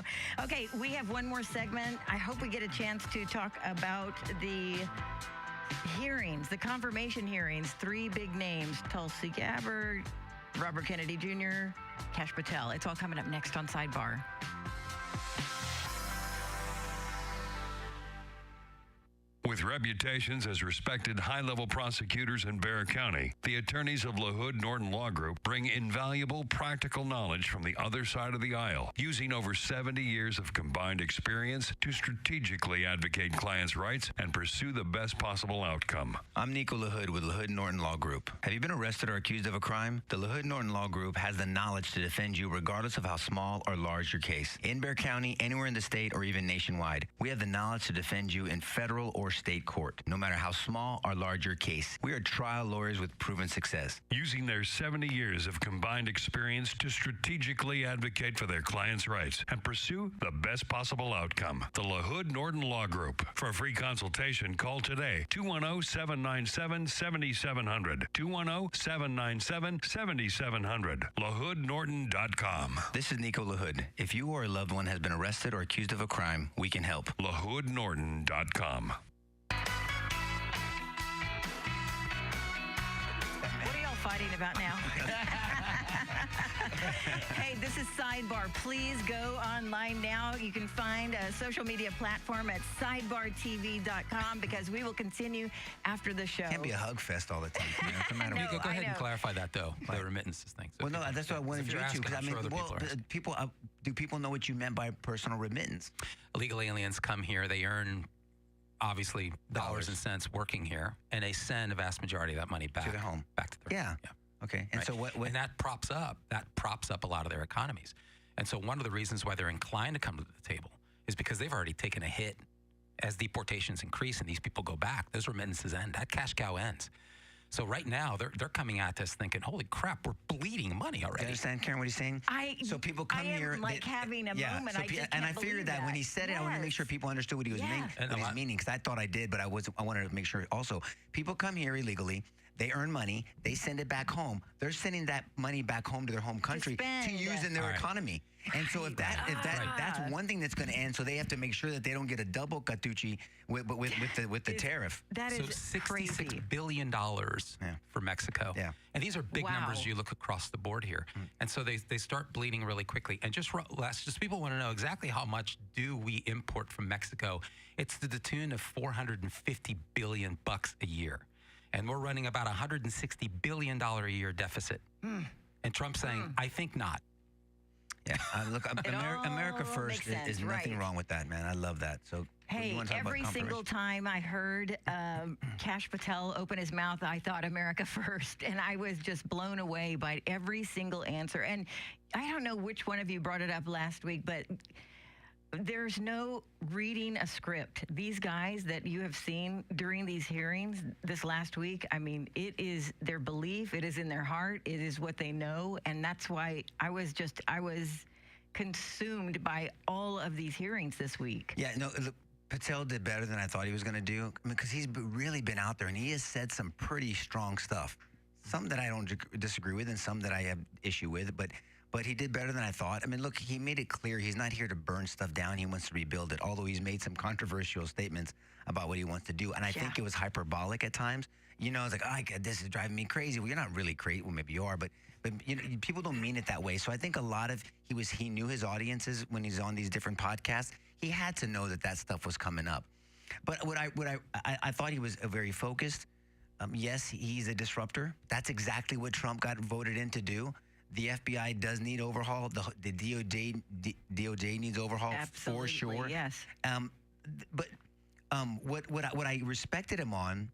Okay, we have one more segment. I hope we get a chance to talk about the hearings, the confirmation hearings. 3 big names, Tulsi Gabbard, Robert Kennedy Jr., Kash Patel. It's all coming up next on Sidebar. With reputations as respected high-level prosecutors in Bexar County, the attorneys of LaHood Norton Law Group bring invaluable practical knowledge from the other side of the aisle, using over 70 years of combined experience to strategically advocate clients' rights and pursue the best possible outcome. I'm Nico LaHood with LaHood Norton Law Group. Have you been arrested or accused of a crime? The LaHood Norton Law Group has the knowledge to defend you regardless of how small or large your case. In Bexar County, anywhere in the state, or even nationwide, we have the knowledge to defend you in federal or state court, no matter how small or large your case. We are trial lawyers with proven success. Using their 70 years of combined experience to strategically advocate for their clients' rights and pursue the best possible outcome. The LaHood Norton Law Group. For a free consultation, call today, 210-797-7700. 210-797-7700. LaHoodNorton.com. This is Nico LaHood. If you or a loved one has been arrested or accused of a crime, we can help. LaHoodNorton.com. What are y'all fighting about now? Hey, this is Sidebar. Please go online now. You can find a social media platform at sidebartv.com because we will continue after the show. It can't be a hug fest all the time. No matter Nico, what. go ahead and clarify that, though, the remittances thing. So Well, no, that's what I wanted you to. Because people do people know what you meant by personal remittance? illegal aliens come here, they earn obviously dollars and cents working here, and they send a vast majority of that money back to their home, back to their home. Okay. And right. so what? And that props up a lot of their economies. And so one of the reasons why they're inclined to come to the table is because they've already taken a hit as deportations increase and these people go back. Those remittances end. That cash cow ends. So right now they're coming at us thinking, "Holy crap, we're bleeding money already." Do you understand, Karen, what he's saying? So people come here, having a moment. And I figured that when he said it, I wanted to make sure people understood what he was meaning. Because I thought I did, but I wanted to make sure also. People come here illegally. They earn money. They send it back home. They're sending that money back home to their home country to use in their economy. And so if that's one thing that's going to end, so they have to make sure that they don't get a double catucci with the tariff. That is $66 billion for Mexico. Yeah. And these are big numbers you look across the board here. And so they start bleeding really quickly. And just people want to know exactly how much do we import from Mexico. It's to the tune of $450 billion a year. And we're running about $160 billion a year deficit. And Trump's saying, I think not. Yeah, look, America first is nothing wrong with that, man. I love that. So, hey, every single time I heard Kash Patel open his mouth, I thought America first, and I was just blown away by every single answer. And I don't know which one of you brought it up last week, but there's no reading a script. These guys that you have seen during these hearings this last week, I mean, it is their belief, it is in their heart, it is what they know, and that's why I was consumed by all of these hearings this week. Yeah, no, look, Patel did better than I thought he was going to do, because he's really been out there and he has said some pretty strong stuff. Some that I don't disagree with and some that I have issue with, but he did better than I thought. I mean, look, he made it clear he's not here to burn stuff down. He wants to rebuild it, although he's made some controversial statements about what he wants to do. And I think it was hyperbolic at times. You know, it's like, this is driving me crazy. Well, you're not really crazy. Well, maybe you are, but you know, people don't mean it that way. So I think a lot of he knew his audiences when he's on these different podcasts. He had to know that stuff was coming up. But I thought he was very focused. Yes, he's a disruptor. That's exactly what Trump got voted in to do. The FBI does need overhaul. The DOJ needs overhaul. Absolutely, for sure. Yes. But what I respected him on,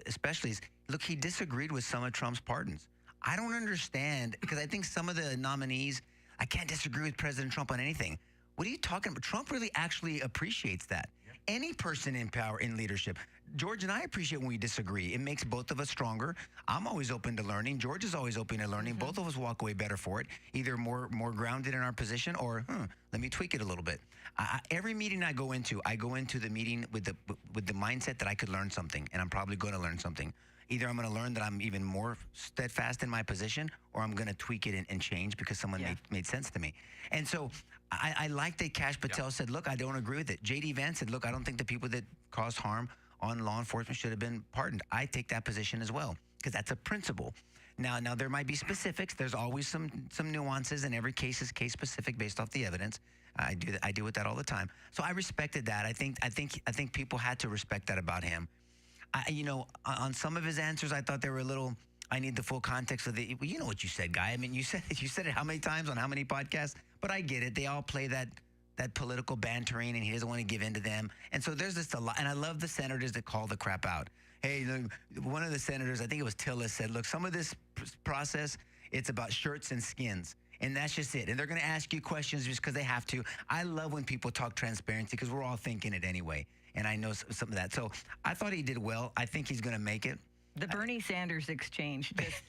especially, is look, he disagreed with some of Trump's pardons. I don't understand, because I think some of the nominees, I can't disagree with President Trump on anything. What are you talking about? Trump really actually appreciates that. Yep. Any person in power, in leadership. George and I appreciate when we disagree. It makes both of us stronger. I'm always open to learning. George is always open to learning. Both of us walk away better for it, either more grounded in our position or, let me tweak it a little bit. Every meeting I go into the meeting with the mindset that I could learn something, and I'm probably going to learn something. Either I'm going to learn that I'm even more steadfast in my position, or I'm going to tweak it and change because someone made sense to me. And so I like that Kash Patel said, look, I don't agree with it. JD Vance said, look, I don't think the people that caused harm on law enforcement should have been pardoned. I take that position as well, because that's a principle. Now there might be specifics. There's always some nuances, and every case is case specific based off the evidence. I deal with that all the time. So I respected that. I think people had to respect that about him. On some of his answers, I thought they were a little. I need the full context of the. Well, you know what you said, Guy. I mean, you said it how many times on how many podcasts? But I get it. They all play that political bantering, and he doesn't want to give in to them. And so there's just a lot. And I love the senators that call the crap out. Hey, one of the senators, I think it was Tillis, said, look, some of this process, it's about shirts and skins. And that's just it. And they're going to ask you questions just because they have to. I love when people talk transparency, because we're all thinking it anyway. And I know some of that. So I thought he did well. I think he's going to make it. The Bernie Sanders exchange just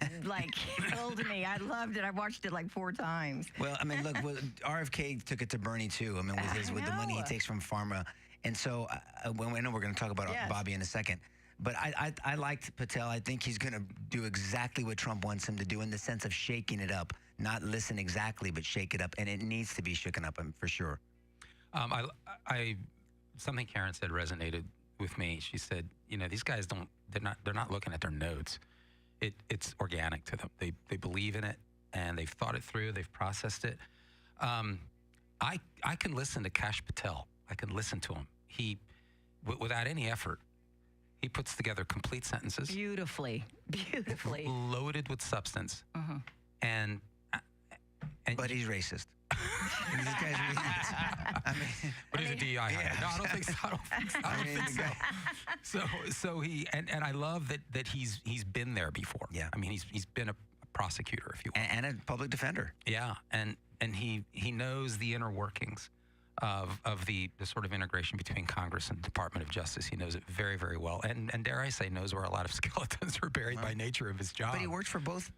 killed me. I loved it. I watched it like 4 times. Well, I mean, look, RFK took it to Bernie too. I mean, with the money he takes from pharma. And so I know we're going to talk about Bobby in a second. But I liked Patel. I think he's going to do exactly what Trump wants him to do, in the sense of shaking it up. Not listen exactly, but shake it up. And it needs to be shaken up, for sure. Something Karen said resonated with me. She said, these guys they're not looking at their notes. It's organic to them. They believe in it, and they've thought it through. They've processed it. I can listen to Kash Patel. I can listen to him. He, without any effort, he puts together complete sentences. Beautifully. Loaded with substance. Mm-hmm. And but he's racist. This guy's racist. I mean, but he's a DEI hire. No, I don't think so. I don't think so. So he and I love that he's been there before. Yeah. I mean, he's been a prosecutor, if you will, and a public defender. Yeah, and he knows the inner workings of the sort of integration between Congress and the Department of Justice. He knows it very, very well, and dare I say, knows where a lot of skeletons are buried by nature of his job. But he worked for both.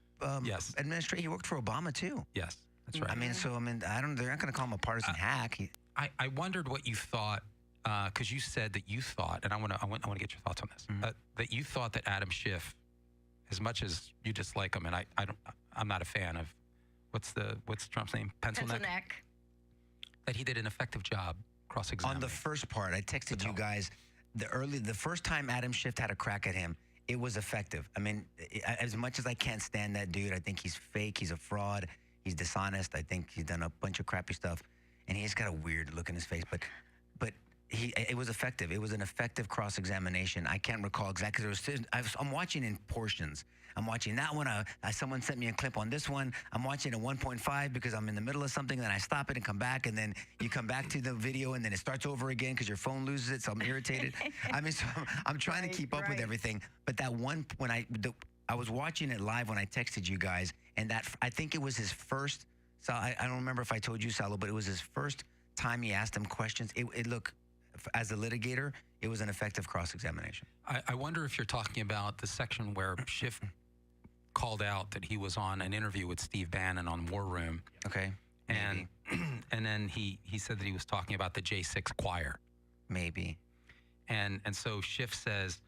Yes. He worked for Obama too. Yes, that's right. I mean, they're not going to call him a partisan hack. I wondered what you thought, because you said that you thought, and I want to get your thoughts on this. Mm-hmm. That you thought that Adam Schiff, as much as you dislike him, and I'm not a fan of what's Trump's name? Pencilneck. That he did an effective job cross-examining. On the first part, I texted you guys the first time Adam Schiff had a crack at him. It was effective. I mean, as much as I can't stand that dude, I think he's fake. He's a fraud. He's dishonest. I think he's done a bunch of crappy stuff, and he's got a weird look in his face. But it was effective. It was an effective cross-examination. I can't recall exactly. I'm watching in portions. I'm watching that one. Someone sent me a clip on this one. I'm watching a 1.5 because I'm in the middle of something. Then I stop it and come back, and then you come back to the video, and then it starts over again because your phone loses it. So I'm irritated. I mean, so I'm trying to keep up with everything. But that one, when I was watching it live when I texted you guys, and I think it was his first. So I don't remember if I told you, Salo, but it was his first time he asked him questions, it looked, as a litigator, it was an effective cross-examination. I wonder if you're talking about the section where Schiff called out that he was on an interview with Steve Bannon on War Room. Okay. And and then he said that he was talking about the J6 choir. Maybe. And so Schiff says,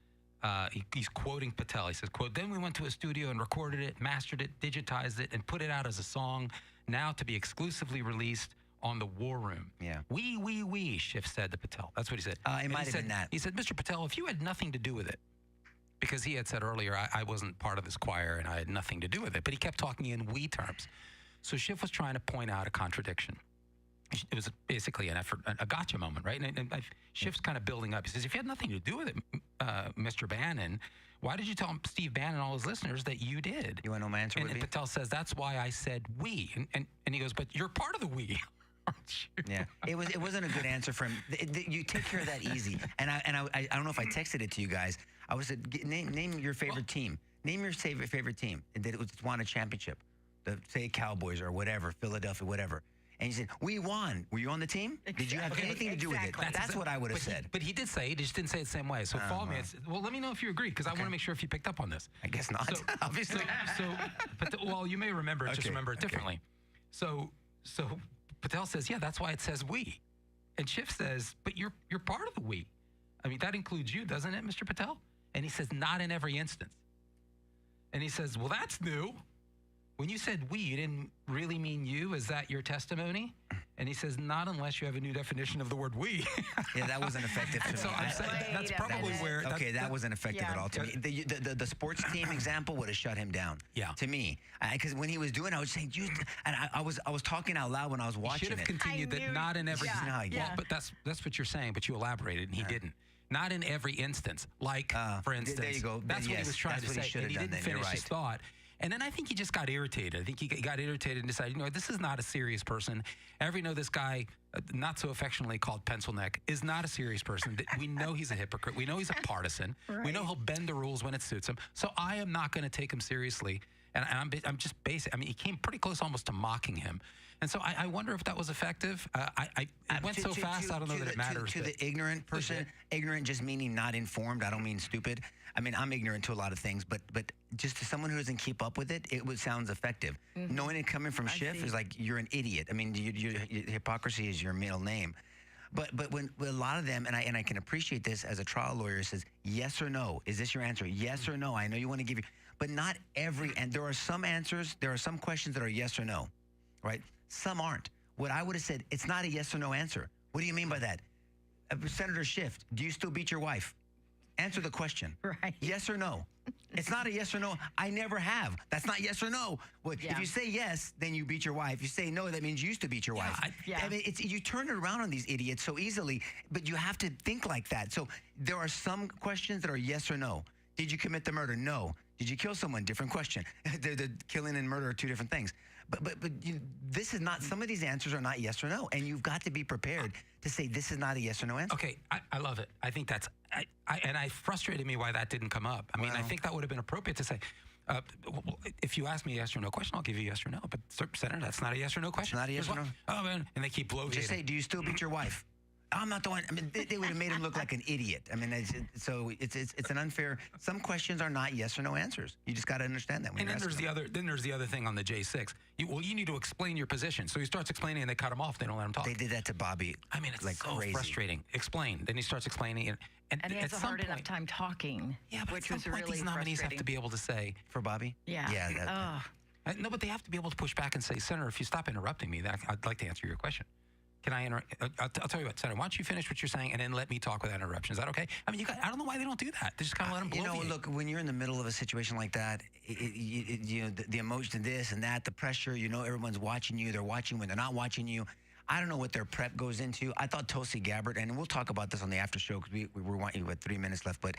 he's quoting Patel. He says, quote, "Then we went to a studio and recorded it, mastered it, digitized it, and put it out as a song, now to be exclusively released on the War Room." Yeah. We, Schiff said to Patel. That's what he said. It And might he have said, been that. He said, "Mr. Patel, if you had nothing to do with it," because he had said earlier, I wasn't part of this choir and I had nothing to do with it, but he kept talking in we terms. So Schiff was trying to point out a contradiction. It was basically an effort, a gotcha moment, right? And Schiff's kind of building up. He says, if you had nothing to do with it, Mr. Bannon, why did you tell Steve Bannon and all his listeners that you did? You want to know my answer would And be? Patel says, that's why I said we. And he goes, but you're part of the we, aren't you? Yeah, it wasn't a good answer for him. You take care of that easy. And I don't know if I texted it to you guys. I was said, name your favorite team. Name your favorite team that it was won a championship. Say Cowboys or whatever, Philadelphia, whatever. And he said, we won. Were you on the team? Did you have anything to do with it? That's what I would have said. But he did say it. He just didn't say it the same way. So follow me. Well, let me know if you agree, because I want to make sure if you picked up on this. I guess not, obviously. Well, you may remember it, just remember it differently. So Patel says, yeah, that's why it says we. And Schiff says, but you're part of the we. I mean, that includes you, doesn't it, Mr. Patel? And he says, not in every instance. And he says, well, that's new. When you said we, you didn't really mean you? Is that your testimony? And he says, not unless you have a new definition of the word we. Yeah, that wasn't effective to me. So I'm saying that's probably where... Okay, that wasn't effective at all to me. The sports team example would have shut him down. Yeah. To me. Because when he was doing it, I was saying, and I was talking out loud when I was watching it. He should have continued that not in every... Yeah. Well, but that's what you're saying, but you elaborated, and he didn't. Not in every instance. Like, for instance... There you go. That's what he was trying to say, and he didn't finish his thought. And then I think he just got irritated. I think he got irritated and decided, this is not a serious person. This guy, not so affectionately called Pencil Neck, is not a serious person. We know he's a hypocrite. We know he's a partisan. Right. We know he'll bend the rules when it suits him. So I am not going to take him seriously. And I'm just basic. I mean, he came pretty close almost to mocking him. And so I wonder if that was effective. It went so fast, I don't know that it matters. To the ignorant person, ignorant just meaning not informed. I don't mean stupid. I mean, I'm ignorant to a lot of things, but just to someone who doesn't keep up with it, sounds effective. Mm-hmm. Knowing it coming from Schiff is like, you're an idiot. I mean, hypocrisy is your middle name. But when a lot of them, and I can appreciate this as a trial lawyer, says, yes or no. Is this your answer? Yes or no. I know you want to give you, but not every, and there are some answers, there are some questions that are yes or no, right? Some aren't. What I would have said, it's not a yes or no answer. What do you mean by that? Senator Schiff, do you still beat your wife? Answer the question. Right. Yes or no? It's not a yes or no. I never have. That's not yes or no. Well, if you say yes, then you beat your wife. If you say no, that means you used to beat your wife. I mean, you turn it around on these idiots so easily, but you have to think like that. So there are some questions that are yes or no. Did you commit the murder? No. Did you kill someone? Different question. The killing and murder are two different things. But this is not, some of these answers are not yes or no. And you've got to be prepared to say this is not a yes or no answer. Okay, I love it. I think that's, and it frustrated me why that didn't come up. I mean, I think that would have been appropriate to say, if you ask me a yes or no question, I'll give you a yes or no. But Senator, that's not a yes or no question. It's not a yes or no. Oh, man. And they keep bloviating. Just say, do you still beat your wife? I'm not the one. I mean, they would have made him look like an idiot. I mean, it's an unfair. Some questions are not yes or no answers. You just got to understand that. And then there's the other thing on the J6. You need to explain your position. So he starts explaining, and they cut him off. They don't let him talk. They did that to Bobby. I mean, it's like so crazy. Frustrating. Explain. Then he starts explaining, and he has a hard enough time talking. Yeah, but which at some point, these nominees have to be able to say for Bobby. Yeah. Yeah. No, but they have to be able to push back and say, Senator, if you stop interrupting me, I'd like to answer your question. Can I interrupt? I'll tell you what, Senator, why don't you finish what you're saying and then let me talk without interruption? Is that okay? I mean, I don't know why they don't do that. They just kind of let them blow look, when you're in the middle of a situation like that, the emotion, this and that, the pressure, everyone's watching you. They're watching when they're not watching you. I don't know what their prep goes into. I thought Tulsi Gabbard, and we'll talk about this on the after show because we want you with 3 minutes left, but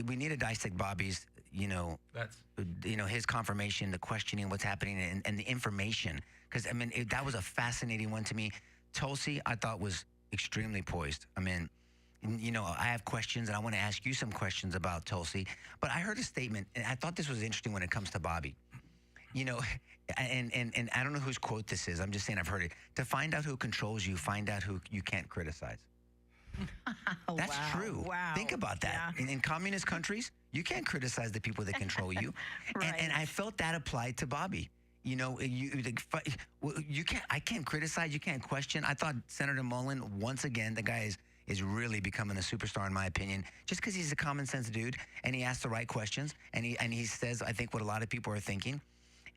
we need to dissect Bobby's, his confirmation, the questioning, what's happening, and the information. Because, I mean, that was a fascinating one to me. Tulsi, I thought, was extremely poised. I mean, I have questions, and I want to ask you some questions about Tulsi. But I heard a statement, and I thought this was interesting when it comes to Bobby. you know, and I don't know whose quote this is. I'm just saying I've heard it. To find out who controls you, find out who you can't criticize. That's true. Wow. Think about that. Yeah. In communist countries, you can't criticize the people that control you. Right. And I felt that applied to Bobby. You know, you can't. I can't criticize. You can't question. I thought Senator Mullen, once again, the guy is really becoming a superstar in my opinion, just because he's a common sense dude and he asks the right questions and he says, I think, what a lot of people are thinking.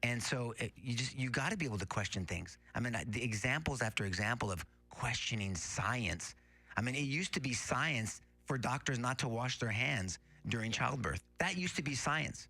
And so you got to be able to question things. I mean, the examples after example of questioning science. I mean, it used to be science for doctors not to wash their hands during childbirth. That used to be science.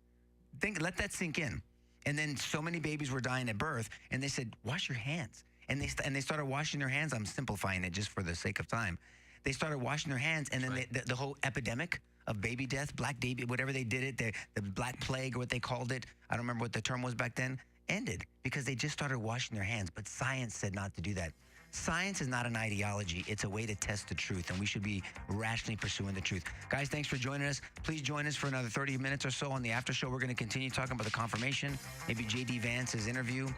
Let that sink in. And then so many babies were dying at birth, and they said, wash your hands. And they started washing their hands. I'm simplifying it just for the sake of time. They started washing their hands, and then the whole epidemic of baby death, black baby, whatever they did it, the black plague or what they called it, I don't remember what the term was back then, ended because they just started washing their hands. But science said not to do that. Science is not an ideology. It's a way to test the truth, and we should be rationally pursuing the truth. Guys, thanks for joining us. Please join us for another 30 minutes or so on the after show. We're going to continue talking about the confirmation. Maybe JD Vance's interview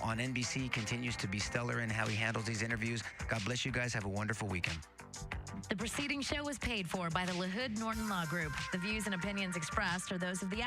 on NBC continues to be stellar in how he handles these interviews. God bless you guys. Have a wonderful weekend. The preceding show was paid for by the LaHood Norton Law Group. The views and opinions expressed are those of the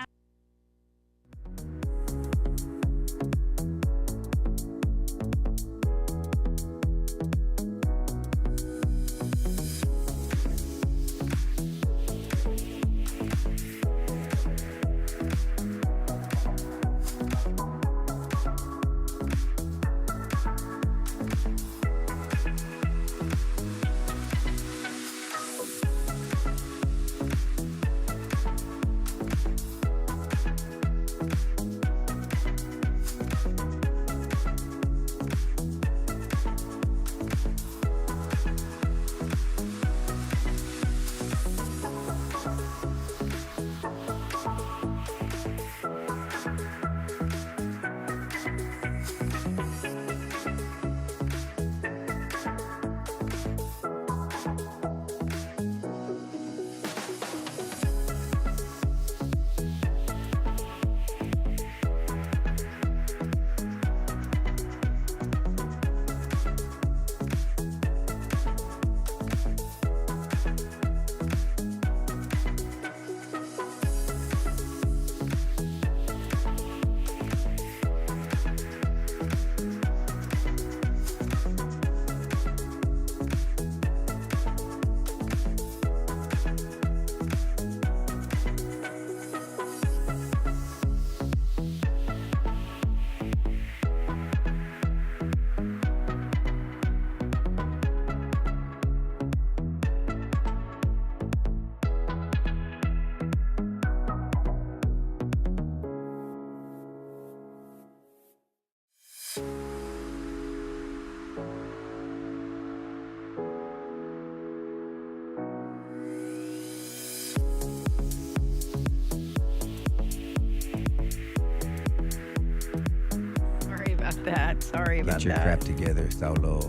Sorry about Get your that. crap together, Saulo.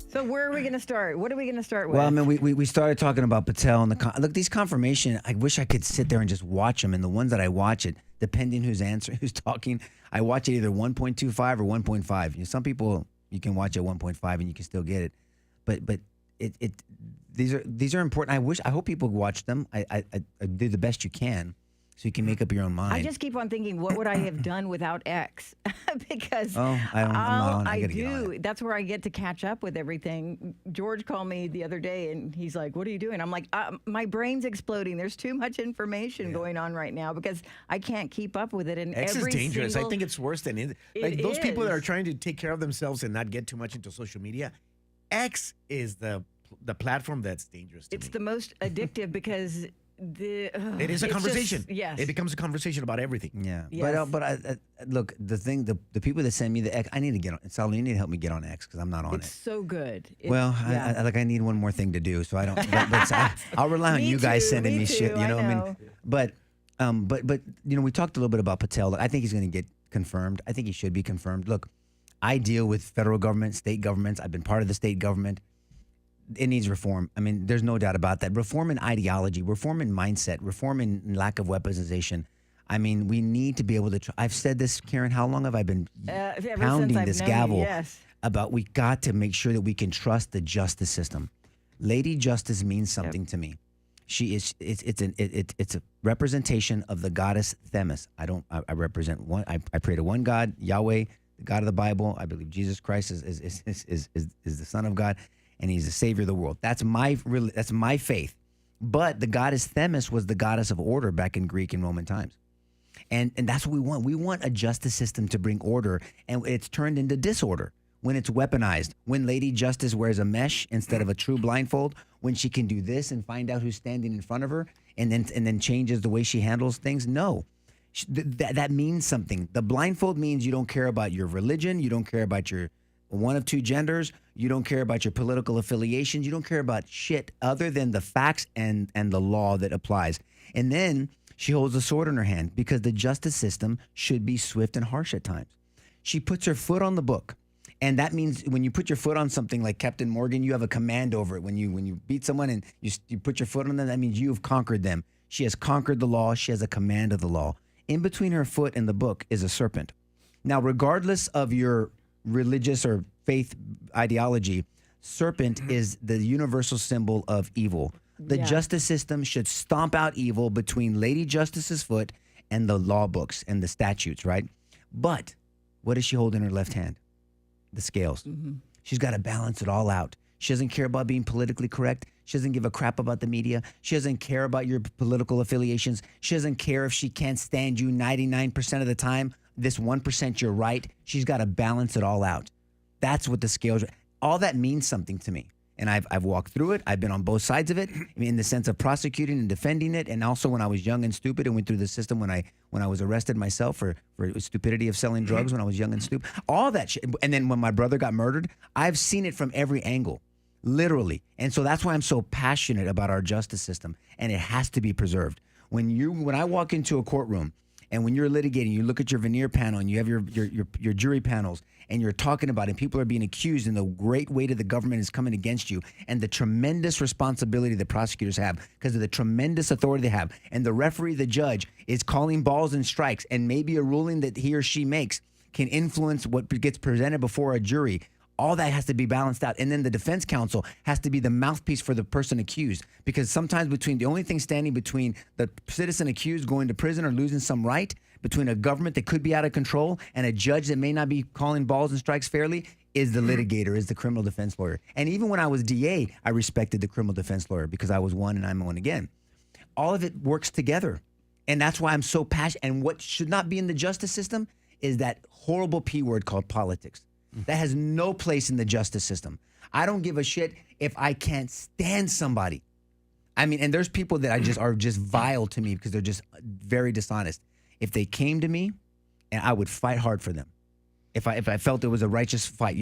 So where are we going to start? What are we going to start with? Well, I mean, we started talking about Patel and look, these confirmation. I wish I could sit there and just watch them. And the ones that I watch it, depending who's answering, who's talking, I watch it either 1.25 or 1.5. You know, some people you can watch at 1.5 and you can still get it, but these are important. I hope people watch them. I do the best you can, so you can make up your own mind. I just keep on thinking, what would I have done without X? Because I'm not on. I gotta get on it. That's where I get to catch up with everything. George called me the other day, and he's like, "What are you doing?" I'm like, "My brain's exploding. There's too much information going on right now because I can't keep up with it." And X is dangerous. I think it's worse than like those people that are trying to take care of themselves and not get too much into social media. X is the platform that's dangerous to me. It's the most addictive because it is a conversation. Yes. It becomes a conversation about everything. Yeah. Yes. But I look, the people that send me the X, I need to get on. Sal, you need to help me get on X because I'm not on It's it. so good. I need one more thing to do, so I don't. But I'll rely on you guys sending me shit. You know what I mean? But you know, we talked a little bit about Patel. Look, I think he's going to get confirmed. I think he should be confirmed. Look, I deal with federal government, state governments. I've been part of the state government. It needs reform. I mean, there's no doubt about that. Reform in ideology, reform in mindset, reform in lack of weaponization. I mean, we need to be able to. I've said this, Karen. How long have I been Ever pounding since I've this known you, gavel yes. about we got to make sure that we can trust the justice system? Lady Justice means something to me. She is. It's a representation of the goddess Themis. I represent one. I pray to one God, Yahweh, the God of the Bible. I believe Jesus Christ is the Son of God, and He's the Savior of the world. That's my faith. But the goddess Themis was the goddess of order back in Greek and Roman times. And that's what we want. We want a justice system to bring order, and it's turned into disorder when it's weaponized. When Lady Justice wears a mesh instead of a true blindfold, when she can do this and find out who's standing in front of her, and then changes the way she handles things. No, that means something. The blindfold means you don't care about your religion, you don't care about your one of two genders, you don't care about your political affiliations, you don't care about shit other than the facts and the law that applies. And then she holds a sword in her hand because the justice system should be swift and harsh at times. She puts her foot on the book. And that means when you put your foot on something like Captain Morgan, you have a command over it. When you beat someone and you put your foot on them, that means you have conquered them. She has conquered the law. She has a command of the law. In between her foot and the book is a serpent. Now, regardless of your religious or faith ideology, serpent is the universal symbol of evil. The justice system should stomp out evil between Lady Justice's foot and the law books and the statutes, right? But what does she hold in her left hand? The scales. She's got to balance it all out. She doesn't care about being politically correct. She doesn't give a crap about the media. She doesn't care about your political affiliations. She doesn't care if she can't stand you 99% of the time. This 1% you're right. She's got to balance it all out. That's what the scales are. All that means something to me. And I've walked through it. I've been on both sides of it, I mean, in the sense of prosecuting and defending it. And also when I was young and stupid and went through the system when I was arrested myself for stupidity of selling drugs when I was young and stupid. All that shit. And then when my brother got murdered, I've seen it from every angle, literally. And so that's why I'm so passionate about our justice system. And it has to be preserved. When I walk into a courtroom and when you're litigating, you look at your veneer panel and you have your jury panels and you're talking about it, and people are being accused and the great weight of the government is coming against you and the tremendous responsibility the prosecutors have because of the tremendous authority they have. And the referee, the judge, is calling balls and strikes, and maybe a ruling that he or she makes can influence what gets presented before a jury. All that has to be balanced out. And then the defense counsel has to be the mouthpiece for the person accused, because sometimes the only thing standing between the citizen accused going to prison or losing some right, between a government that could be out of control and a judge that may not be calling balls and strikes fairly, is the litigator, is the criminal defense lawyer. And even when I was DA, I respected the criminal defense lawyer because I was one and I'm one again. All of it works together. And that's why I'm so passionate. And what should not be in the justice system is that horrible P word called politics. That has no place in the justice system. I don't give a shit if I can't stand somebody. I mean, and there's people that are just vile to me because they're just very dishonest. If they came to me, and I would fight hard for them. If I felt it was a righteous fight,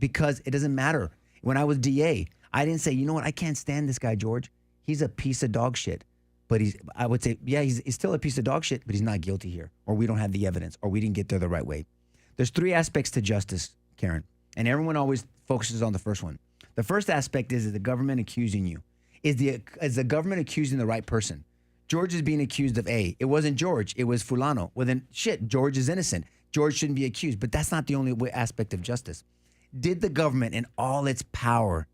because it doesn't matter. When I was DA, I didn't say, you know what, I can't stand this guy, George. He's a piece of dog shit. But I would say, yeah, he's still a piece of dog shit, but he's not guilty here. Or we don't have the evidence, or we didn't get there the right way. There's three aspects to justice, Karen, and everyone always focuses on the first one. The first aspect is the government accusing you. Is the government accusing the right person? George is being accused of A. It wasn't George. It was Fulano. Well, then, shit, George is innocent. George shouldn't be accused. But that's not the only aspect of justice. Did the government in all its power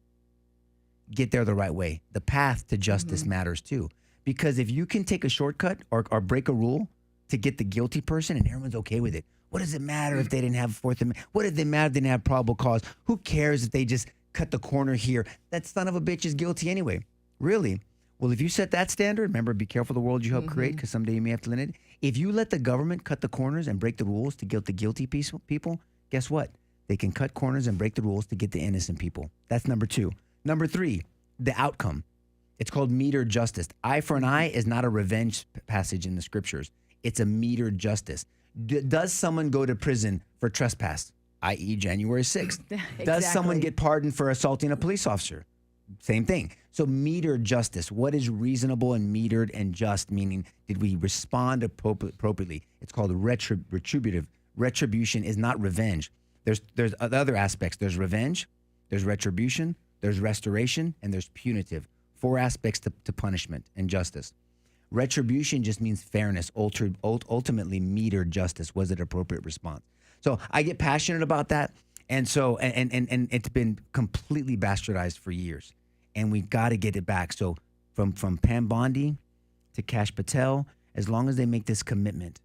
get there the right way? The path to justice matters too. Because if you can take a shortcut or break a rule to get the guilty person and everyone's okay with it, what does it matter if they didn't have Fourth Amendment? What did it matter if they didn't have probable cause? Who cares if they just cut the corner here? That son of a bitch is guilty anyway. Really? Well, if you set that standard, remember, be careful the world you help create, because someday you may have to live in it. If you let the government cut the corners and break the rules to get the guilty people, guess what? They can cut corners and break the rules to get the innocent people. That's number two. Number three, the outcome. It's called metered justice. Eye for an eye is not a revenge passage in the scriptures. It's a metered justice. Does someone go to prison for trespass, i.e. January 6th? Exactly. Does someone get pardoned for assaulting a police officer? Same thing. So metered justice. What is reasonable and metered and just? Meaning, did we respond appropriately? It's called retributive. Retribution is not revenge. There's other aspects. There's revenge, there's retribution, there's restoration, and there's punitive. 4 aspects to punishment and justice. Retribution just means fairness, ultimately meter justice. Was it appropriate response? So I get passionate about that. And so, and it's been completely bastardized for years. And we got to get it back. So from Pam Bondi to Kash Patel, as long as they make this commitment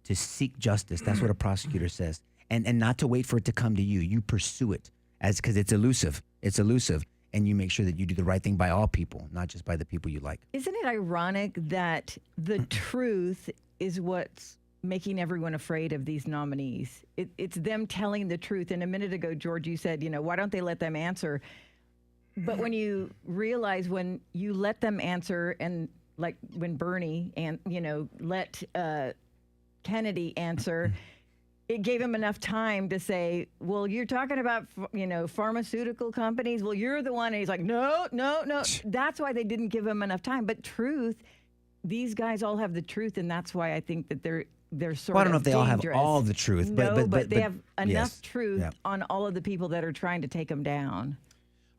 to seek justice, that's what a prosecutor says. And not to wait for it to come to you. You pursue it because it's elusive. It's elusive. And you make sure that you do the right thing by all people, not just by the people you like. Isn't it ironic that the truth is what's making everyone afraid of these nominees? It's them telling the truth. And a minute ago, George, you said, why don't they let them answer? But when you realize when you let them answer, and like when Bernie and let Kennedy answer, it gave him enough time to say, well, you're talking about pharmaceutical companies. Well, you're the one. And he's like, no. That's why they didn't give him enough time. But truth, these guys all have the truth, and that's why I think that they're sort Well, I don't know of if they all have dangerous. all the truth, but they have enough yes. truth Yeah. on all of the people that are trying to take them down.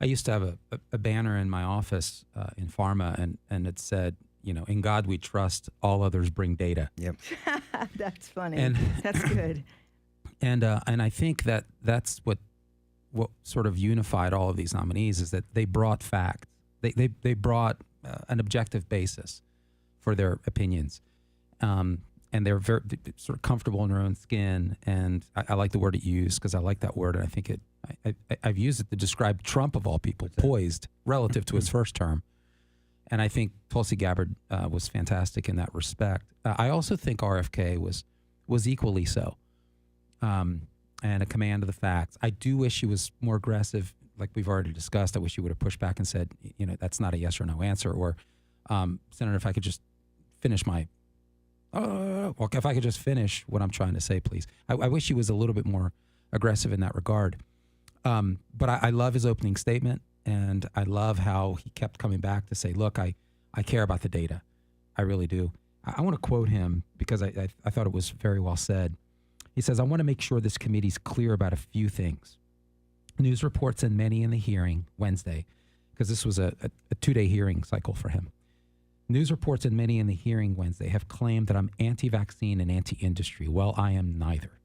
I used to have a banner in my office in pharma, and it said, in God we trust, all others bring data. Yep. That's funny. And that's good. And I think that's what sort of unified all of these nominees is that they brought facts. They brought an objective basis for their opinions. And they're very sort of comfortable in their own skin. And I like the word it used because I like that word. And I think I've used it to describe Trump, of all people, poised relative to his first term. And I think Tulsi Gabbard was fantastic in that respect. I also think RFK was equally so, and a command of the facts. I do wish he was more aggressive, like we've already discussed. I wish he would have pushed back and said, that's not a yes or no answer. Or, Senator, if I could just finish my, if I could just finish what I'm trying to say, please. I wish he was a little bit more aggressive in that regard. But I love his opening statement. And I love how he kept coming back to say, look, I care about the data. I really do. I want to quote him because I thought it was very well said. He says, I want to make sure this committee's clear about a few things. News reports and many in the hearing Wednesday, because this was a 2-day hearing cycle for him. News reports and many in the hearing Wednesday have claimed that I'm anti-vaccine and anti-industry. Well, I am neither.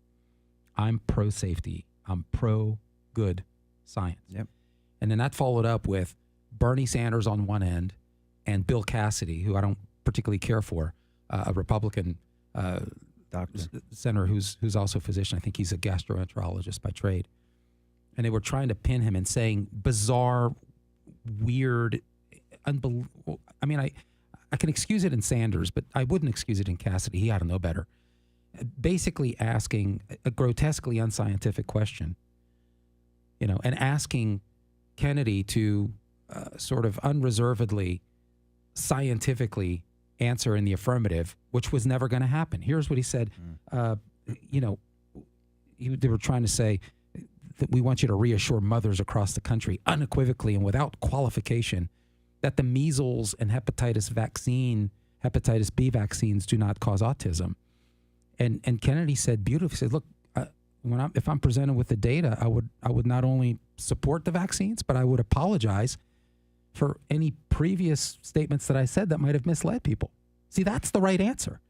I'm pro-safety. I'm pro-good science. Yep. And then that followed up with Bernie Sanders on one end and Bill Cassidy, who I don't particularly care for, a Republican doctor, senator who's also a physician. I think he's a gastroenterologist by trade. And they were trying to pin him and saying bizarre, weird, unbelievable. I mean, I can excuse it in Sanders, but I wouldn't excuse it in Cassidy. He ought to know better. Basically asking a grotesquely unscientific question, and asking Kennedy to sort of unreservedly, scientifically answer in the affirmative, which was never going to happen. Here's what he said. They were trying to say that we want you to reassure mothers across the country unequivocally and without qualification that the measles and hepatitis B vaccines do not cause autism. And Kennedy said beautifully, he said, look, if I'm presented with the data, I would not only support the vaccines, but I would apologize for any previous statements that I said that might have misled people. See, that's the right answer.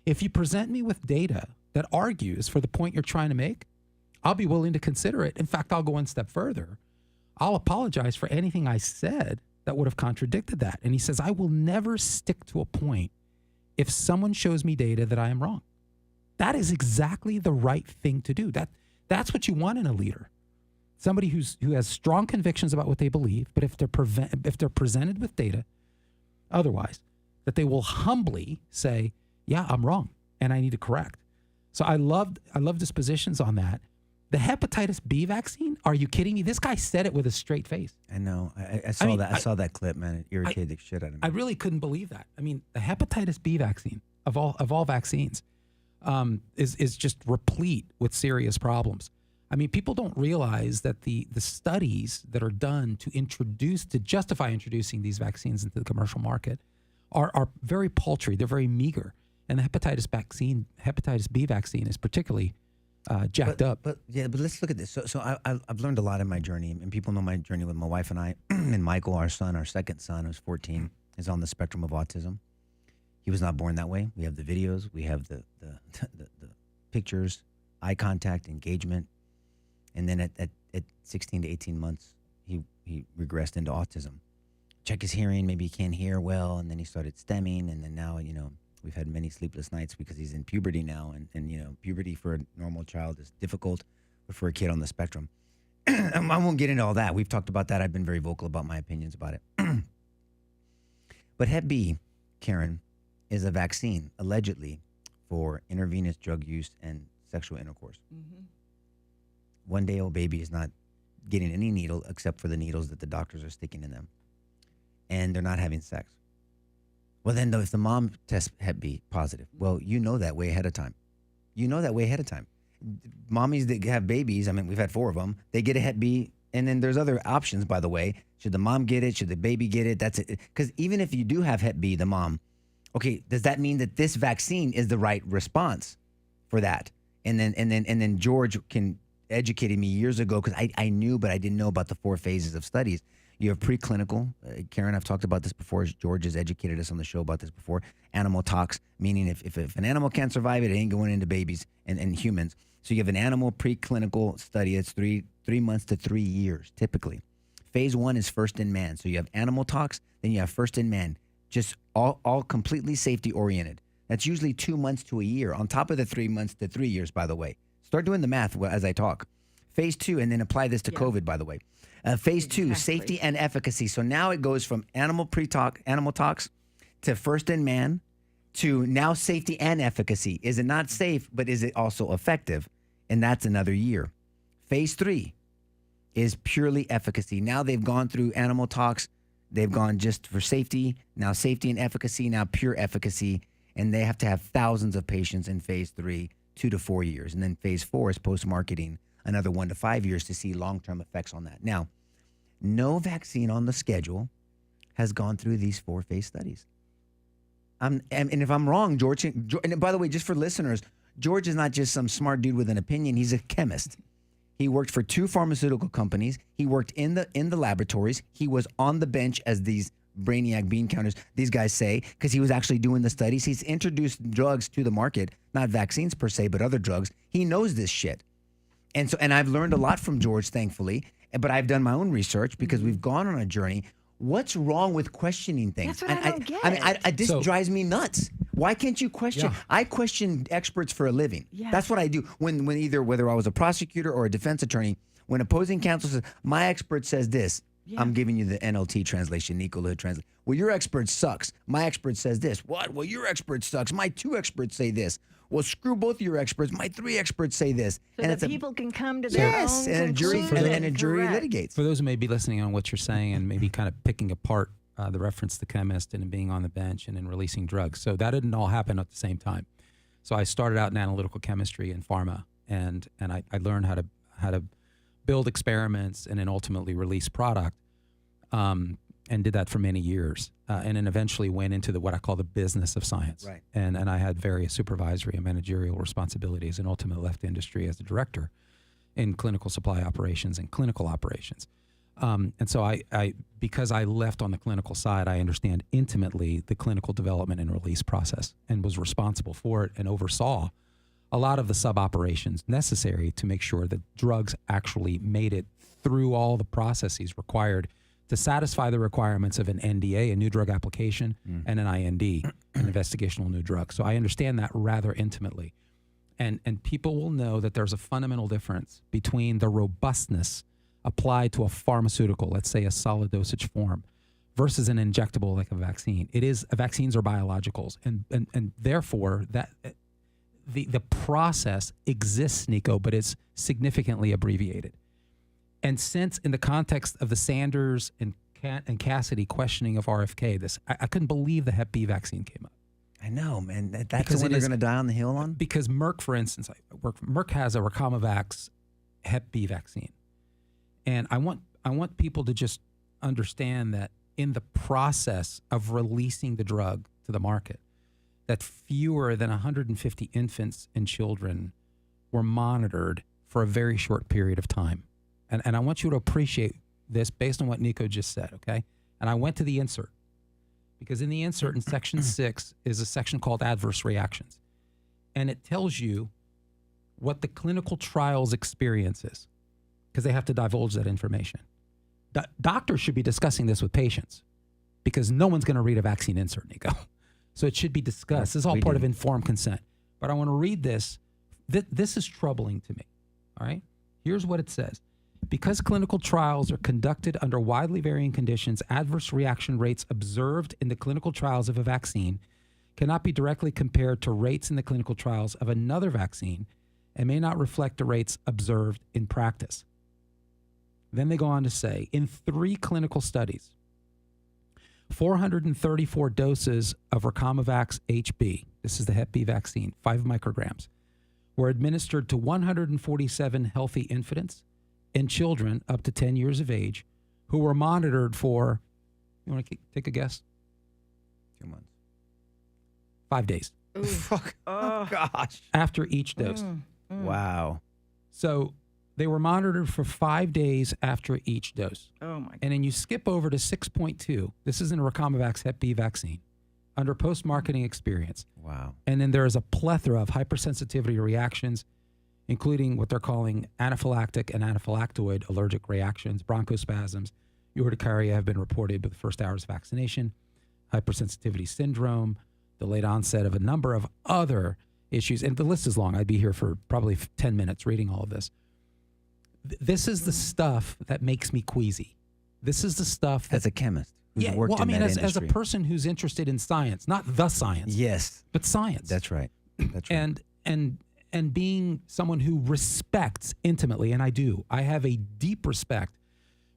If you present me with data that argues for the point you're trying to make, I'll be willing to consider it. In fact, I'll go one step further. I'll apologize for anything I said that would have contradicted that. And he says, I will never stick to a point if someone shows me data that I am wrong. That is exactly the right thing to do. That's what you want in a leader. Somebody who has strong convictions about what they believe, but if they're presented with data otherwise, that they will humbly say, yeah, I'm wrong and I need to correct. So I love his positions on that. The hepatitis B vaccine, are you kidding me? This guy said it with a straight face. I know. I saw that. I saw that clip, man. It irritated the shit out of me. I really couldn't believe that. I mean, the hepatitis B vaccine of all vaccines is just replete with serious problems. I mean, people don't realize that the studies that are done to justify introducing these vaccines into the commercial market are very paltry. They're very meager. And the hepatitis B vaccine is particularly jacked up. But let's look at this. So I've learned a lot in my journey, and people know my journey with my wife and I. And Michael, our second son, who's 14, is on the spectrum of autism. He was not born that way. We have the videos. We have the pictures, eye contact, engagement. And then at 16 to 18 months, he regressed into autism. Check his hearing. Maybe he can't hear well. And then he started stemming. And then now, we've had many sleepless nights because he's in puberty now. And puberty for a normal child is difficult, but for a kid on the spectrum. I won't get into all that. We've talked about that. I've been very vocal about my opinions about it. But Hep B, Karen, is a vaccine, allegedly, for intravenous drug use and sexual intercourse. Mm-hmm. 1-day-old baby is not getting any needle except for the needles that the doctors are sticking in them. And they're not having sex. Well, then, if the mom tests Hep B positive, well, you know that way ahead of time. Mommies that have babies, we've had 4 of them, they get a Hep B, and then there's other options, by the way. Should the mom get it? Should the baby get it? That's it. Because even if you do have Hep B, the mom, okay, does that mean that this vaccine is the right response for that? And then George educated me years ago, because I knew, but I didn't know about the 4 phases of studies. You have preclinical. Karen, I've talked about this before. George has educated us on the show about this before. Animal tox, meaning if an animal can't survive it, it ain't going into babies and humans. So you have an animal preclinical study that's 3 months to 3 years, typically. Phase 1 is first in man. So you have animal tox, then you have first in man. Just all completely safety oriented. That's usually 2 months to a year, on top of the 3 months to 3 years, by the way. Start doing the math as I talk. Phase 2, and then apply this to COVID, by the way. Phase 2, safety and efficacy. So now it goes from animal tox to first in man to now safety and efficacy. Is it not safe, but is it also effective? And that's another year. Phase 3 is purely efficacy. Now they've gone through animal tox. They've gone just for safety. Now safety and efficacy, now pure efficacy. And they have to have thousands of patients in phase 3, 2 to 4 years. And then phase 4 is post-marketing, another 1 to 5 years to see long-term effects on that. Now, no vaccine on the schedule has gone through these 4 phase studies. And if I'm wrong, George, and by the way, just for listeners, George is not just some smart dude with an opinion. He's a chemist. He worked for 2 pharmaceutical companies. He worked in the laboratories. He was on the bench, as these brainiac bean counters, these guys say, because he was actually doing the studies. He's introduced drugs to the market, not vaccines per se, but other drugs. He knows this shit. And I've learned a lot from George, thankfully, but I've done my own research because we've gone on a journey. What's wrong with questioning things? That's what I don't get. This drives me nuts. Why can't you question? Yeah. I question experts for a living. Yeah. That's what I do. When whether I was a prosecutor or a defense attorney, when opposing counsel says, my expert says this, I'm giving you the NLT translation, Nico Jorge translation. Well, your expert sucks. My expert says this. What? Well, your expert sucks. My 2 experts say this. Well, screw both of your experts. My 3 experts say this. So and that people can come to their own and a jury conclusion. litigates. For those who may be listening on what you're saying and maybe kind of picking apart the reference to the chemist and being on the bench and then releasing drugs. So that didn't all happen at the same time. So I started out in analytical chemistry and pharma, and I learned how to build experiments and then ultimately release product, and did that for many years, and then eventually went into what I call the business of science. Right. And I had various supervisory and managerial responsibilities, and ultimately left the industry as a director in clinical supply operations and clinical operations. And so I because I left on the clinical side, I understand intimately the clinical development and release process, and was responsible for it and oversaw a lot of the sub-operations necessary to make sure that drugs actually made it through all the processes required to satisfy the requirements of an NDA, a new drug application, and an IND, an investigational new drug. So I understand that rather intimately. And people will know that there's a fundamental difference between the robustness applied to a pharmaceutical, let's say a solid dosage form, versus an injectable like a vaccine. Vaccines are biologicals, and therefore that the process exists, Nico, but it's significantly abbreviated. And since in the context of the Sanders and Cassidy questioning of RFK, I couldn't believe the Hep B vaccine came up. I know, man. That's the one they're going to die on the Hill on? Because Merck, for instance, Merck has a Ricamavax Hep B vaccine. And I want people to just understand that in the process of releasing the drug to the market, that fewer than 150 infants and children were monitored for a very short period of time. And I want you to appreciate this based on what Nico just said, okay? And I went to the insert. because in the insert in section 6 is a section called adverse reactions. And it tells you what the clinical trials experience is, because they have to divulge that information. Doctors should be discussing this with patients, because no one's going to read a vaccine insert, Nico. So it should be discussed. This is all part of informed consent. But I want to read this. This is troubling to me. All right? Here's what it says. Because clinical trials are conducted under widely varying conditions, adverse reaction rates observed in the clinical trials of a vaccine cannot be directly compared to rates in the clinical trials of another vaccine and may not reflect the rates observed in practice. Then they go on to say, in 3 clinical studies, 434 doses of Recomavax HB, this is the Hep B vaccine, 5 micrograms, were administered to 147 healthy infants and children up to 10 years of age who were monitored for, you want to take a guess? 2 months. 5 days. Fuck. Oh, gosh. After each dose. Wow. So they were monitored for 5 days after each dose. Oh, my God. And then you skip over to 6.2. This is in a Recomavax Hep B vaccine under post-marketing experience. Wow. And then there is a plethora of hypersensitivity reactions, including what they're calling anaphylactic and anaphylactoid allergic reactions, bronchospasms, urticaria have been reported with the first hours of vaccination, hypersensitivity syndrome, delayed onset of a number of other issues. And the list is long. I'd be here for probably 10 minutes reading all of this. This is the stuff that makes me queasy. This is the stuff that, as a chemist who's worked in that as a industry. person who's interested in science, not the science. Yes. But science. That's right. That's right. And being someone who respects intimately, and I do, I have a deep respect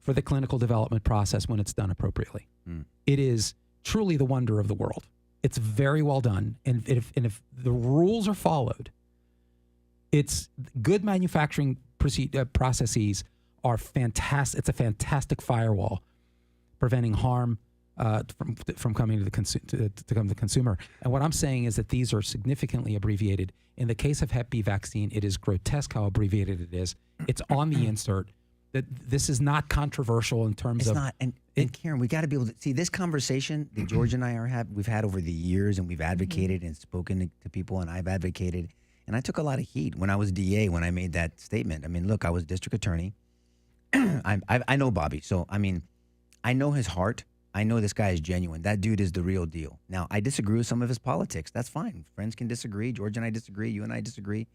for the clinical development process when it's done appropriately. It is truly the wonder of the world. It's very well done. And if the rules are followed, it's good manufacturing processes are fantastic. It's a fantastic firewall preventing harm from coming to the consumer. And what I'm saying is that these are significantly abbreviated. In the case of Hep B vaccine, it is grotesque how abbreviated it is. It's on the insert. That this is not controversial in terms of. It's not. And Karen, we got to be able to see this conversation that George and I we've had over the years, and we've advocated and spoken to people, and I've advocated. And I took a lot of heat when I was DA when I made that statement. I mean, look, I was district attorney. I know Bobby. So, I mean, I know his heart. I know this guy is genuine. That dude is the real deal. Now, I disagree with some of his politics. That's fine. Friends can disagree. George and I disagree. You and I disagree.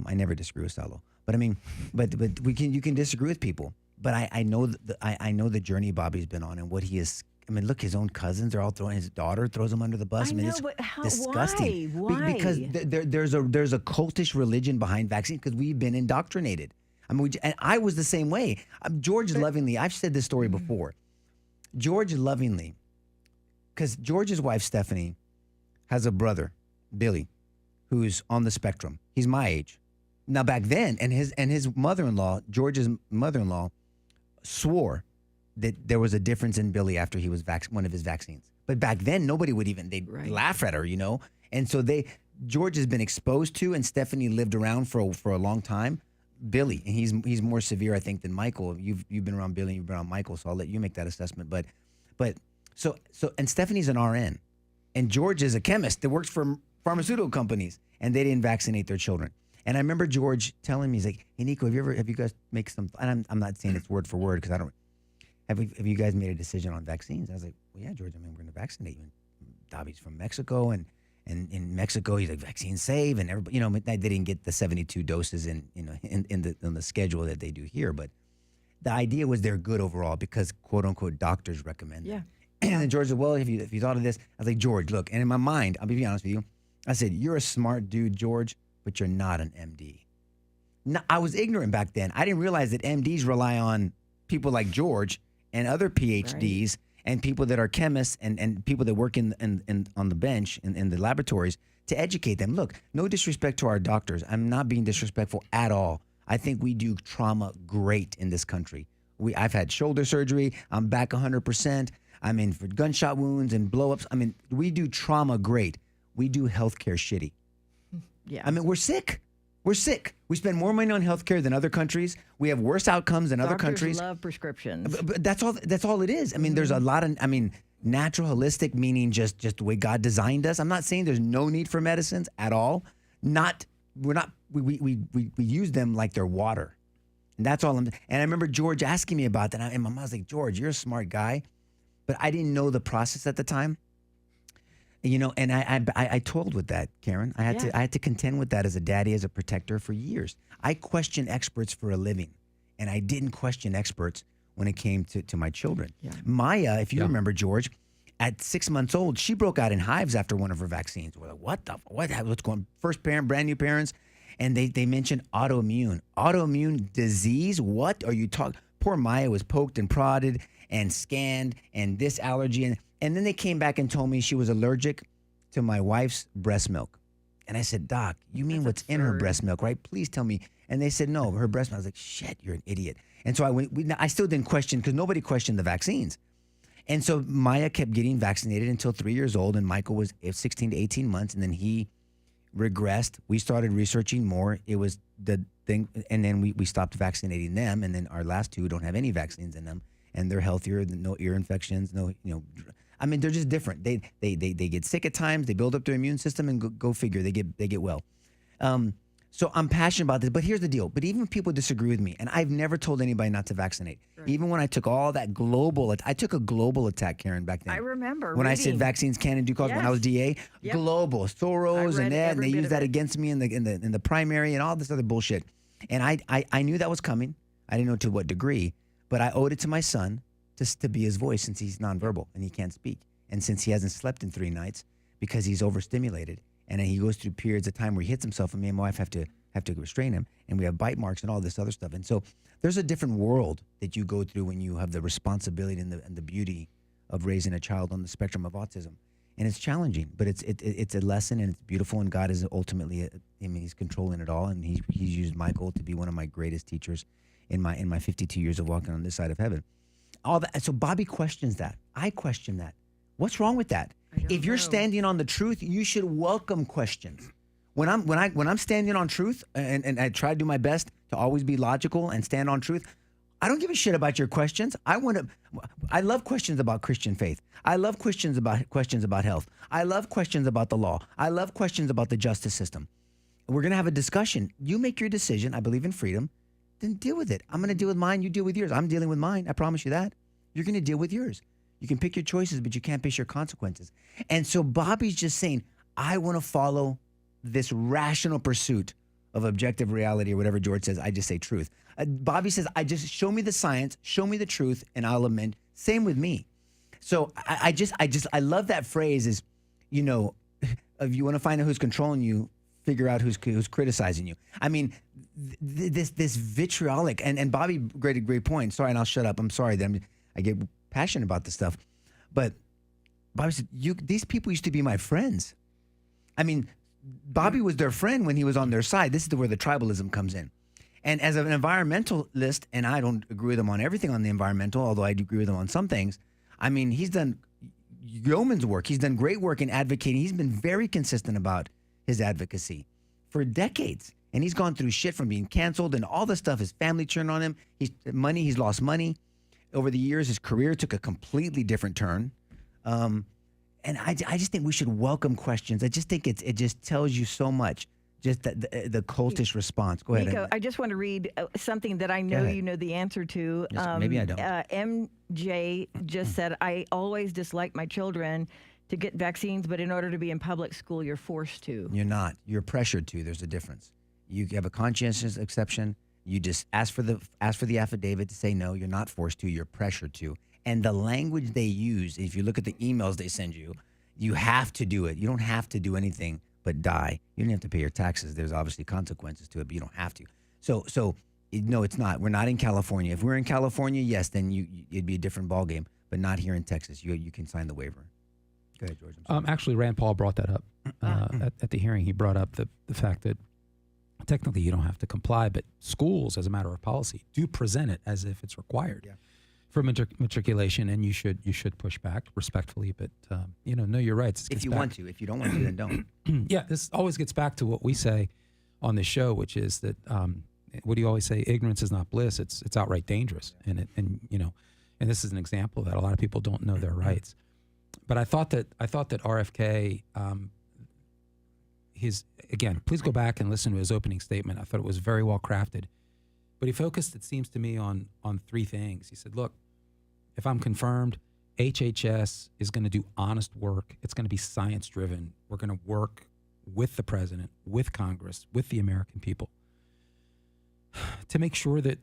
I never disagree with Salo. But I mean, but you can disagree with people. But I know the journey Bobby's been on and what he is. I mean, look, his own cousins are all throwing. His daughter throws him under the bus. I mean, it's disgusting. Why? Because there's a cultish religion behind vaccines because we've been indoctrinated. I mean, and I was the same way. George lovingly. I've said this story before. George lovingly, because George's wife Stephanie has a brother, Billy, who's on the spectrum. He's my age. Now back then, and his mother-in-law, George's mother-in-law, swore that there was a difference in Billy after he was one of his vaccines. But back then, nobody would even, they'd laugh at her, you know? And so George has been exposed to, and Stephanie lived around for a long time, Billy. And he's more severe, I think, than Michael. You've been around Billy, you've been around Michael, so I'll let you make that assessment. And Stephanie's an RN, and George is a chemist that works for pharmaceutical companies, and they didn't vaccinate their children. And I remember George telling me, he's like, "Hey Nico, have you guys make some?" And I'm not saying it's word for word because I don't. Have you guys made a decision on vaccines? I was like, "Well, yeah, George. I mean, we're going to vaccinate you." And Dobby's from Mexico, and in Mexico, he's like, "Vaccine save," and everybody, you know, they didn't get the 72 doses in the schedule that they do here, but the idea was they're good overall because quote unquote doctors recommend them. Yeah. And then George said, "Well, if you thought of this," I was like, "George, look," and in my mind, I'll be honest with you, I said, "You're a smart dude, George, but you're not an MD." No, I was ignorant back then. I didn't realize that MDs rely on people like George and other PhDs and people that are chemists and people that work in on the bench in the laboratories to educate them. Look, no disrespect to our doctors. I'm not being disrespectful at all. I think we do trauma great in this country. I've had shoulder surgery. I'm back 100%. I'm in for gunshot wounds and blow-ups. I mean, we do trauma great. We do healthcare shitty. Yeah. I mean, we're sick. We're sick. We spend more money on healthcare than other countries. We have worse outcomes than other countries. Doctors love prescriptions. But that's all it is. I mean, there's a lot of, natural, holistic, meaning just the way God designed us. I'm not saying there's no need for medicines at all. We use them like they're water. And that's all. And I remember George asking me about that. And my mom was like, George, you're a smart guy. But I didn't know the process at the time. You know, and I toiled with that, Karen. I had to contend with that as a daddy, as a protector for years. I questioned experts for a living. And I didn't question experts when it came to my children. Yeah. Maya, if you remember, George, at 6 months old, she broke out in hives after one of her vaccines. We're like, what's going on? First parent, brand new parents. And they mentioned autoimmune disease. What are you talking? Poor Maya was poked and prodded and scanned and this allergy. And then they came back and told me she was allergic to my wife's breast milk. And I said, Doc, you mean what's in her breast milk, right? Please tell me. And they said, no, her breast milk. I was like, shit, you're an idiot. And so I still didn't question because nobody questioned the vaccines. And so Maya kept getting vaccinated until 3 years old. And Michael was 16 to 18 months. And then he regressed. We started researching more. It was the thing. And then we stopped vaccinating them. And then our last two don't have any vaccines in them. And they're healthier, no ear infections, I mean, they're just different. They get sick at times. They build up their immune system and go figure. They get well. So I'm passionate about this. But here's the deal. But even people disagree with me. And I've never told anybody not to vaccinate. Right. Even when I took all that I took a global attack, Karen, back then. I remember when I said vaccines can and do cause when I was DA. Yep. Global, Soros and that, and they used that against me in the primary and all this other bullshit. And I knew that was coming. I didn't know to what degree, but I owed it to my son to be his voice since he's nonverbal and he can't speak. And since he hasn't slept in 3 nights because he's overstimulated. And then he goes through periods of time where he hits himself, and me and my wife have to restrain him, and we have bite marks and all this other stuff. And so there's a different world that you go through when you have the responsibility and the beauty of raising a child on the spectrum of autism. And it's challenging, but it's a lesson, and it's beautiful, and God is ultimately, he's controlling it all, and he's used Michael to be one of my greatest teachers in my 52 years of walking on this side of heaven. All that. So Bobby questions that. I question that. What's wrong with that? If you're standing on the truth, you should welcome questions. When I'm standing on truth, and I try to do my best to always be logical and stand on truth, I don't give a shit about your questions. I love questions about Christian faith. I love questions about health. I love questions about the law. I love questions about the justice system. We're gonna have a discussion. You make your decision. I believe in freedom. Then deal with it. I'm gonna deal with mine. You deal with yours. I'm dealing with mine. I promise you that. You're gonna deal with yours. You can pick your choices, but you can't pick your consequences. And so Bobby's just saying, I want to follow this rational pursuit of objective reality, or whatever George says. I just say truth. Bobby says, I just show me the science, show me the truth, and I'll amend. Same with me. So I love that phrase is, if you want to find out who's controlling you, figure out who's criticizing you. I mean, this vitriolic, and Bobby, great point. Sorry, and I'll shut up. I'm sorry that I get passionate about this stuff. But Bobby said, these people used to be my friends. I mean, Bobby was their friend when he was on their side. This is where the tribalism comes in. And as an environmentalist, and I don't agree with him on everything on the environmental, although I do agree with him on some things, I mean, he's done yeoman's work. He's done great work in advocating. He's been very consistent about his advocacy for decades. And he's gone through shit from being canceled and all the stuff. His family turned on him. He's lost money. Over the years, his career took a completely different turn. And I just think we should welcome questions. I just think it just tells you so much, just the cultish response. Go ahead. Nico, I just want to read something that I know you know the answer to. Yes, maybe I don't. MJ just said, I always dislike my children to get vaccines, but in order to be in public school, you're forced to. You're not. You're pressured to. There's a difference. You have a conscientious exception. You just ask for the affidavit to say no. You're not forced to. You're pressured to. And the language they use, if you look at the emails they send you, you have to do it. You don't have to do anything but die. You don't have to pay your taxes. There's obviously consequences to it, but you don't have to. So no, it's not. We're not in California. If we're in California, yes, then it'd be a different ballgame, but not here in Texas. You can sign the waiver. Go ahead, George. Actually, Rand Paul brought that up at the hearing. He brought up the fact that technically you don't have to comply, but schools, as a matter of policy, do present it as if it's required for matriculation, and you should push back respectfully. But no, you're right. If you want to, if you don't want to, then don't. Yeah, this always gets back to what we say on this show, which is that what do you always say? Ignorance is not bliss. It's outright dangerous, and this is an example of that. A lot of people don't know their rights. But I thought that RFK, please go back and listen to his opening statement. I thought it was very well crafted. But he focused, it seems to me, on three things. He said, look, if I'm confirmed, HHS is going to do honest work. It's going to be science-driven. We're going to work with the president, with Congress, with the American people to make sure that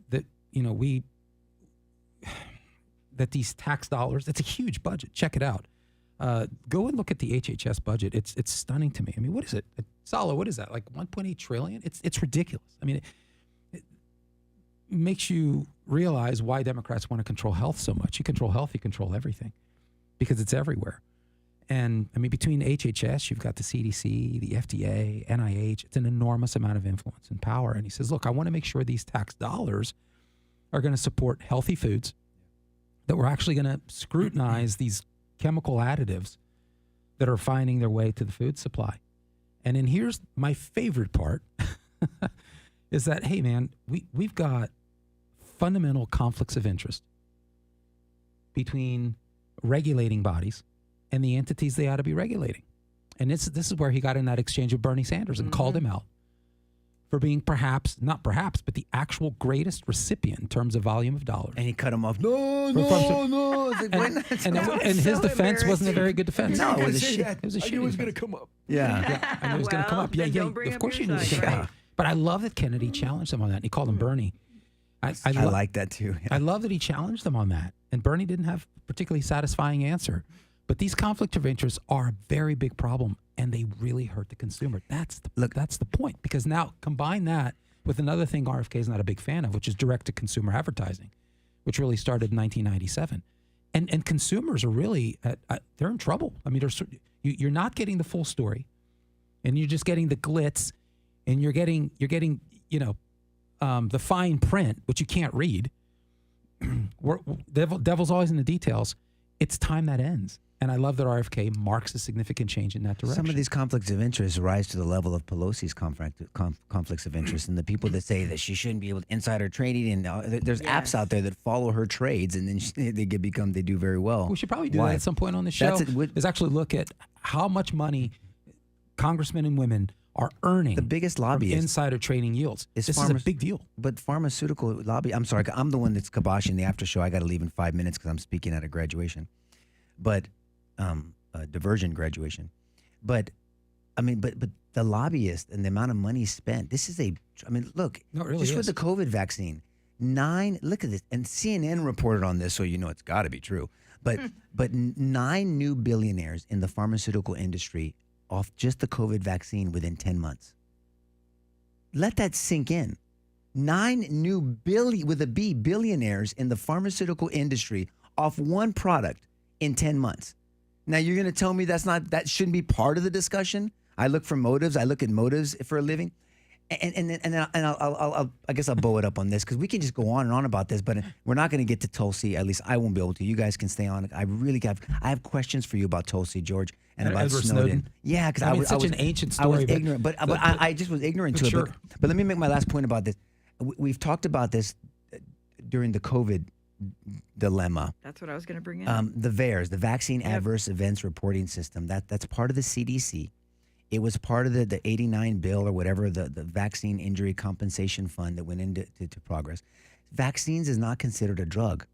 these tax dollars, it's a huge budget. Check it out. Go and look at the HHS budget. It's stunning to me. I mean, what is it? Salo, what is that? Like 1.8 trillion? It's ridiculous. I mean, it makes you realize why Democrats want to control health so much. You control health, you control everything because it's everywhere. And I mean, between HHS, you've got the CDC, the FDA, NIH. It's an enormous amount of influence and power. And he says, look, I want to make sure these tax dollars are going to support healthy foods, that we're actually going to scrutinize these chemical additives that are finding their way to the food supply. And then here's my favorite part is that, hey, man, we've got fundamental conflicts of interest between regulating bodies and the entities they ought to be regulating. And this is where he got in that exchange with Bernie Sanders and called him out for being not perhaps, but the actual greatest recipient in terms of volume of dollars. And he cut him off. No. And his defense wasn't a very good defense. No, it was a shit. It was a shit. I knew it was going to come up. Yeah. I knew it was going to come up. Yeah. Of course you knew it was going to come up. But I love that Kennedy challenged him on that. And he called him Bernie. I like that too. Yeah. I love that he challenged them on that. And Bernie didn't have a particularly satisfying answer. But these conflicts of interest are a very big problem, and they really hurt the consumer. That's the point. Because now combine that with another thing RFK is not a big fan of, which is direct-to-consumer advertising, which really started in 1997. And consumers are really they're in trouble. I mean, you're not getting the full story, and you're just getting the glitz, and you're getting the fine print, which you can't read. Devil's always in the details. It's time that ends. And I love that RFK marks a significant change in that direction. Some of these conflicts of interest rise to the level of Pelosi's conflicts of interest, and the people that say that she shouldn't be able to insider trading, and there's apps out there that follow her trades, and then they do very well. We should probably do that at some point on the show. Is actually look at how much money congressmen and women are earning. The biggest lobbyist insider trading yields. This is a big deal. But pharmaceutical lobby. I'm sorry, I'm the one that's kiboshing the after show. I got to leave in 5 minutes because I'm speaking at a graduation. But diversion graduation. But the lobbyist and the amount of money spent, look, just with the COVID vaccine, look at this, and CNN reported on this, so you know it's got to be true. But 9 new billionaires in the pharmaceutical industry off just the COVID vaccine within 10 months. Let that sink in. 9 new billionaires in the pharmaceutical industry off one product in 10 months. Now you're going to tell me that shouldn't be part of the discussion? I look for motives. I look at motives for a living. And I guess I'll bow it up on this because we can just go on and on about this, but we're not going to get to Tulsi. At least I won't be able to. You guys can stay on. I have questions for you about Tulsi, George, and about Snowden. Yeah, because it's such an ancient story. I was ignorant, but I just was ignorant to it. But let me make my last point about this. We've talked about this during the COVID dilemma. That's what I was going to bring in. The VAERS, the Vaccine Adverse Events Reporting System, that's part of the CDC. It was part of the 89 bill or whatever, the Vaccine Injury Compensation Fund that went into progress. Vaccines is not considered a drug.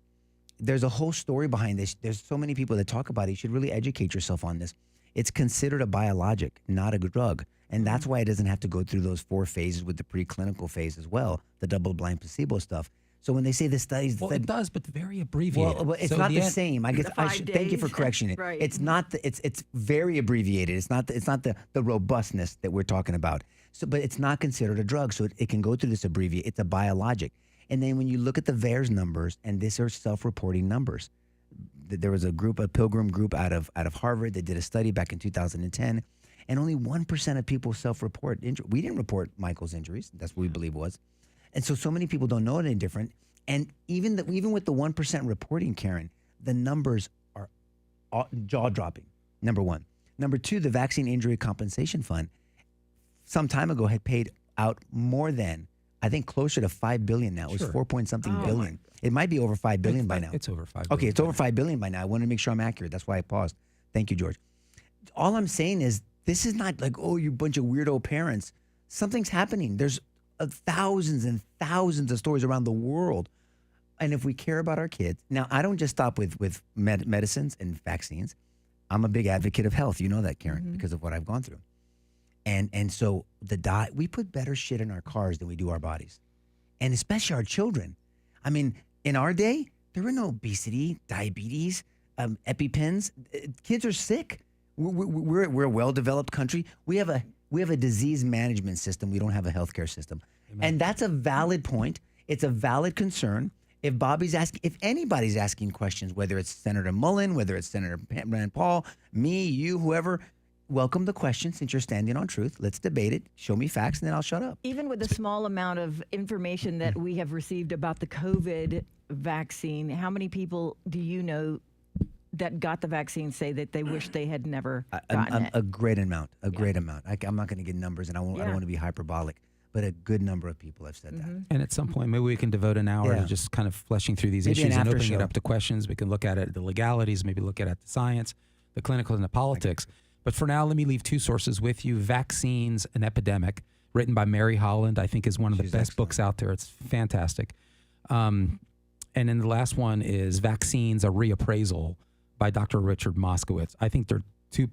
There's a whole story behind this. There's so many people that talk about it. You should really educate yourself on this. It's considered a biologic, not a drug. And that's why it doesn't have to go through those 4 phases with the preclinical phase as well, the double-blind placebo stuff. So when they say the studies, it does, but very abbreviated. Well, it's not the same. I guess thank you for correcting it. Right. It's not. It's very abbreviated. It's not the robustness that we're talking about. So, but it's not considered a drug, so it can go through this abbreviate. It's a biologic. And then when you look at the VAERS numbers, and these are self-reporting numbers. There was a Pilgrim group out of Harvard that did a study back in 2010, and only 1% of people self-report injury. We didn't report Michael's injuries. That's what we believe was. And so many people don't know any different. And even with the 1% reporting, Karen, the numbers are jaw-dropping, number one. Number two, the Vaccine Injury Compensation Fund some time ago had paid out more than, I think, closer to $5 billion now. It was 4-point-something billion. It might be over $5 billion by now. It's over $5 billion. Okay, it's over $5 billion by now. I wanted to make sure I'm accurate. That's why I paused. Thank you, George. All I'm saying is this is not like, oh, you bunch of weirdo parents. Something's happening. There's thousands and thousands of stories around the world. And if we care about our kids, now I don't just stop with medicines and vaccines. I'm a big advocate of health. You know that, Karen, because of what I've gone through. And so the diet, we put better shit in our cars than we do our bodies, and especially our children. I mean, in our day, there were no obesity, diabetes, EpiPens. Kids are sick. We're a well-developed country. We have a disease management system. We don't have a healthcare system. Amen. And that's a valid point. It's a valid concern. If anybody's asking questions, whether it's Senator Mullen, whether it's Senator Rand Paul, me, you, whoever, welcome the question since you're standing on truth. Let's debate it. Show me facts, and then I'll shut up. Even with the small amount of information that we have received about the COVID vaccine, how many people do you know that got the vaccine say that they wish they had never gotten it? A great amount. Great amount. I'm not going to get numbers, and I don't want to be hyperbolic, but a good number of people have said that. And at some point, maybe we can devote an hour to just kind of fleshing through these issues and opening it up to questions. We can look at it, the legalities, maybe look at it, the science, the clinical, and the politics. But for now, let me leave two sources with you. Vaccines, an Epidemic, written by Mary Holland, I think is one of the best books out there. It's fantastic. And then the last one is Vaccines, a Reappraisal by Dr. Richard Moskowitz. I think they're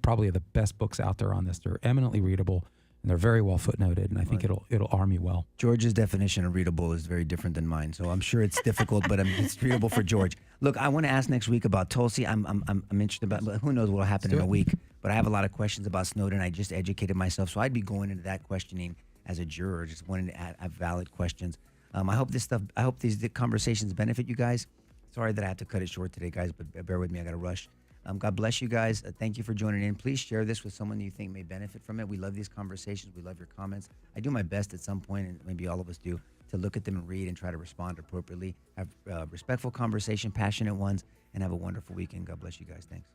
probably the best books out there on this. They're eminently readable, and they're very well footnoted, and I think it'll arm you well. George's definition of readable is very different than mine, so I'm sure it's difficult, but it's readable for George. Look, I want to ask next week about Tulsi. I'm interested about, who knows what will happen in a week, but I have a lot of questions about Snowden. I just educated myself, so I'd be going into that questioning as a juror, just wanting to have valid questions. I hope these conversations benefit you guys. Sorry that I have to cut it short today, guys, but bear with me. I got to rush. God bless you guys. Thank you for joining in. Please share this with someone you think may benefit from it. We love these conversations. We love your comments. I do my best at some point, and maybe all of us do, to look at them and read and try to respond appropriately. Have respectful conversation, passionate ones, and have a wonderful weekend. God bless you guys. Thanks.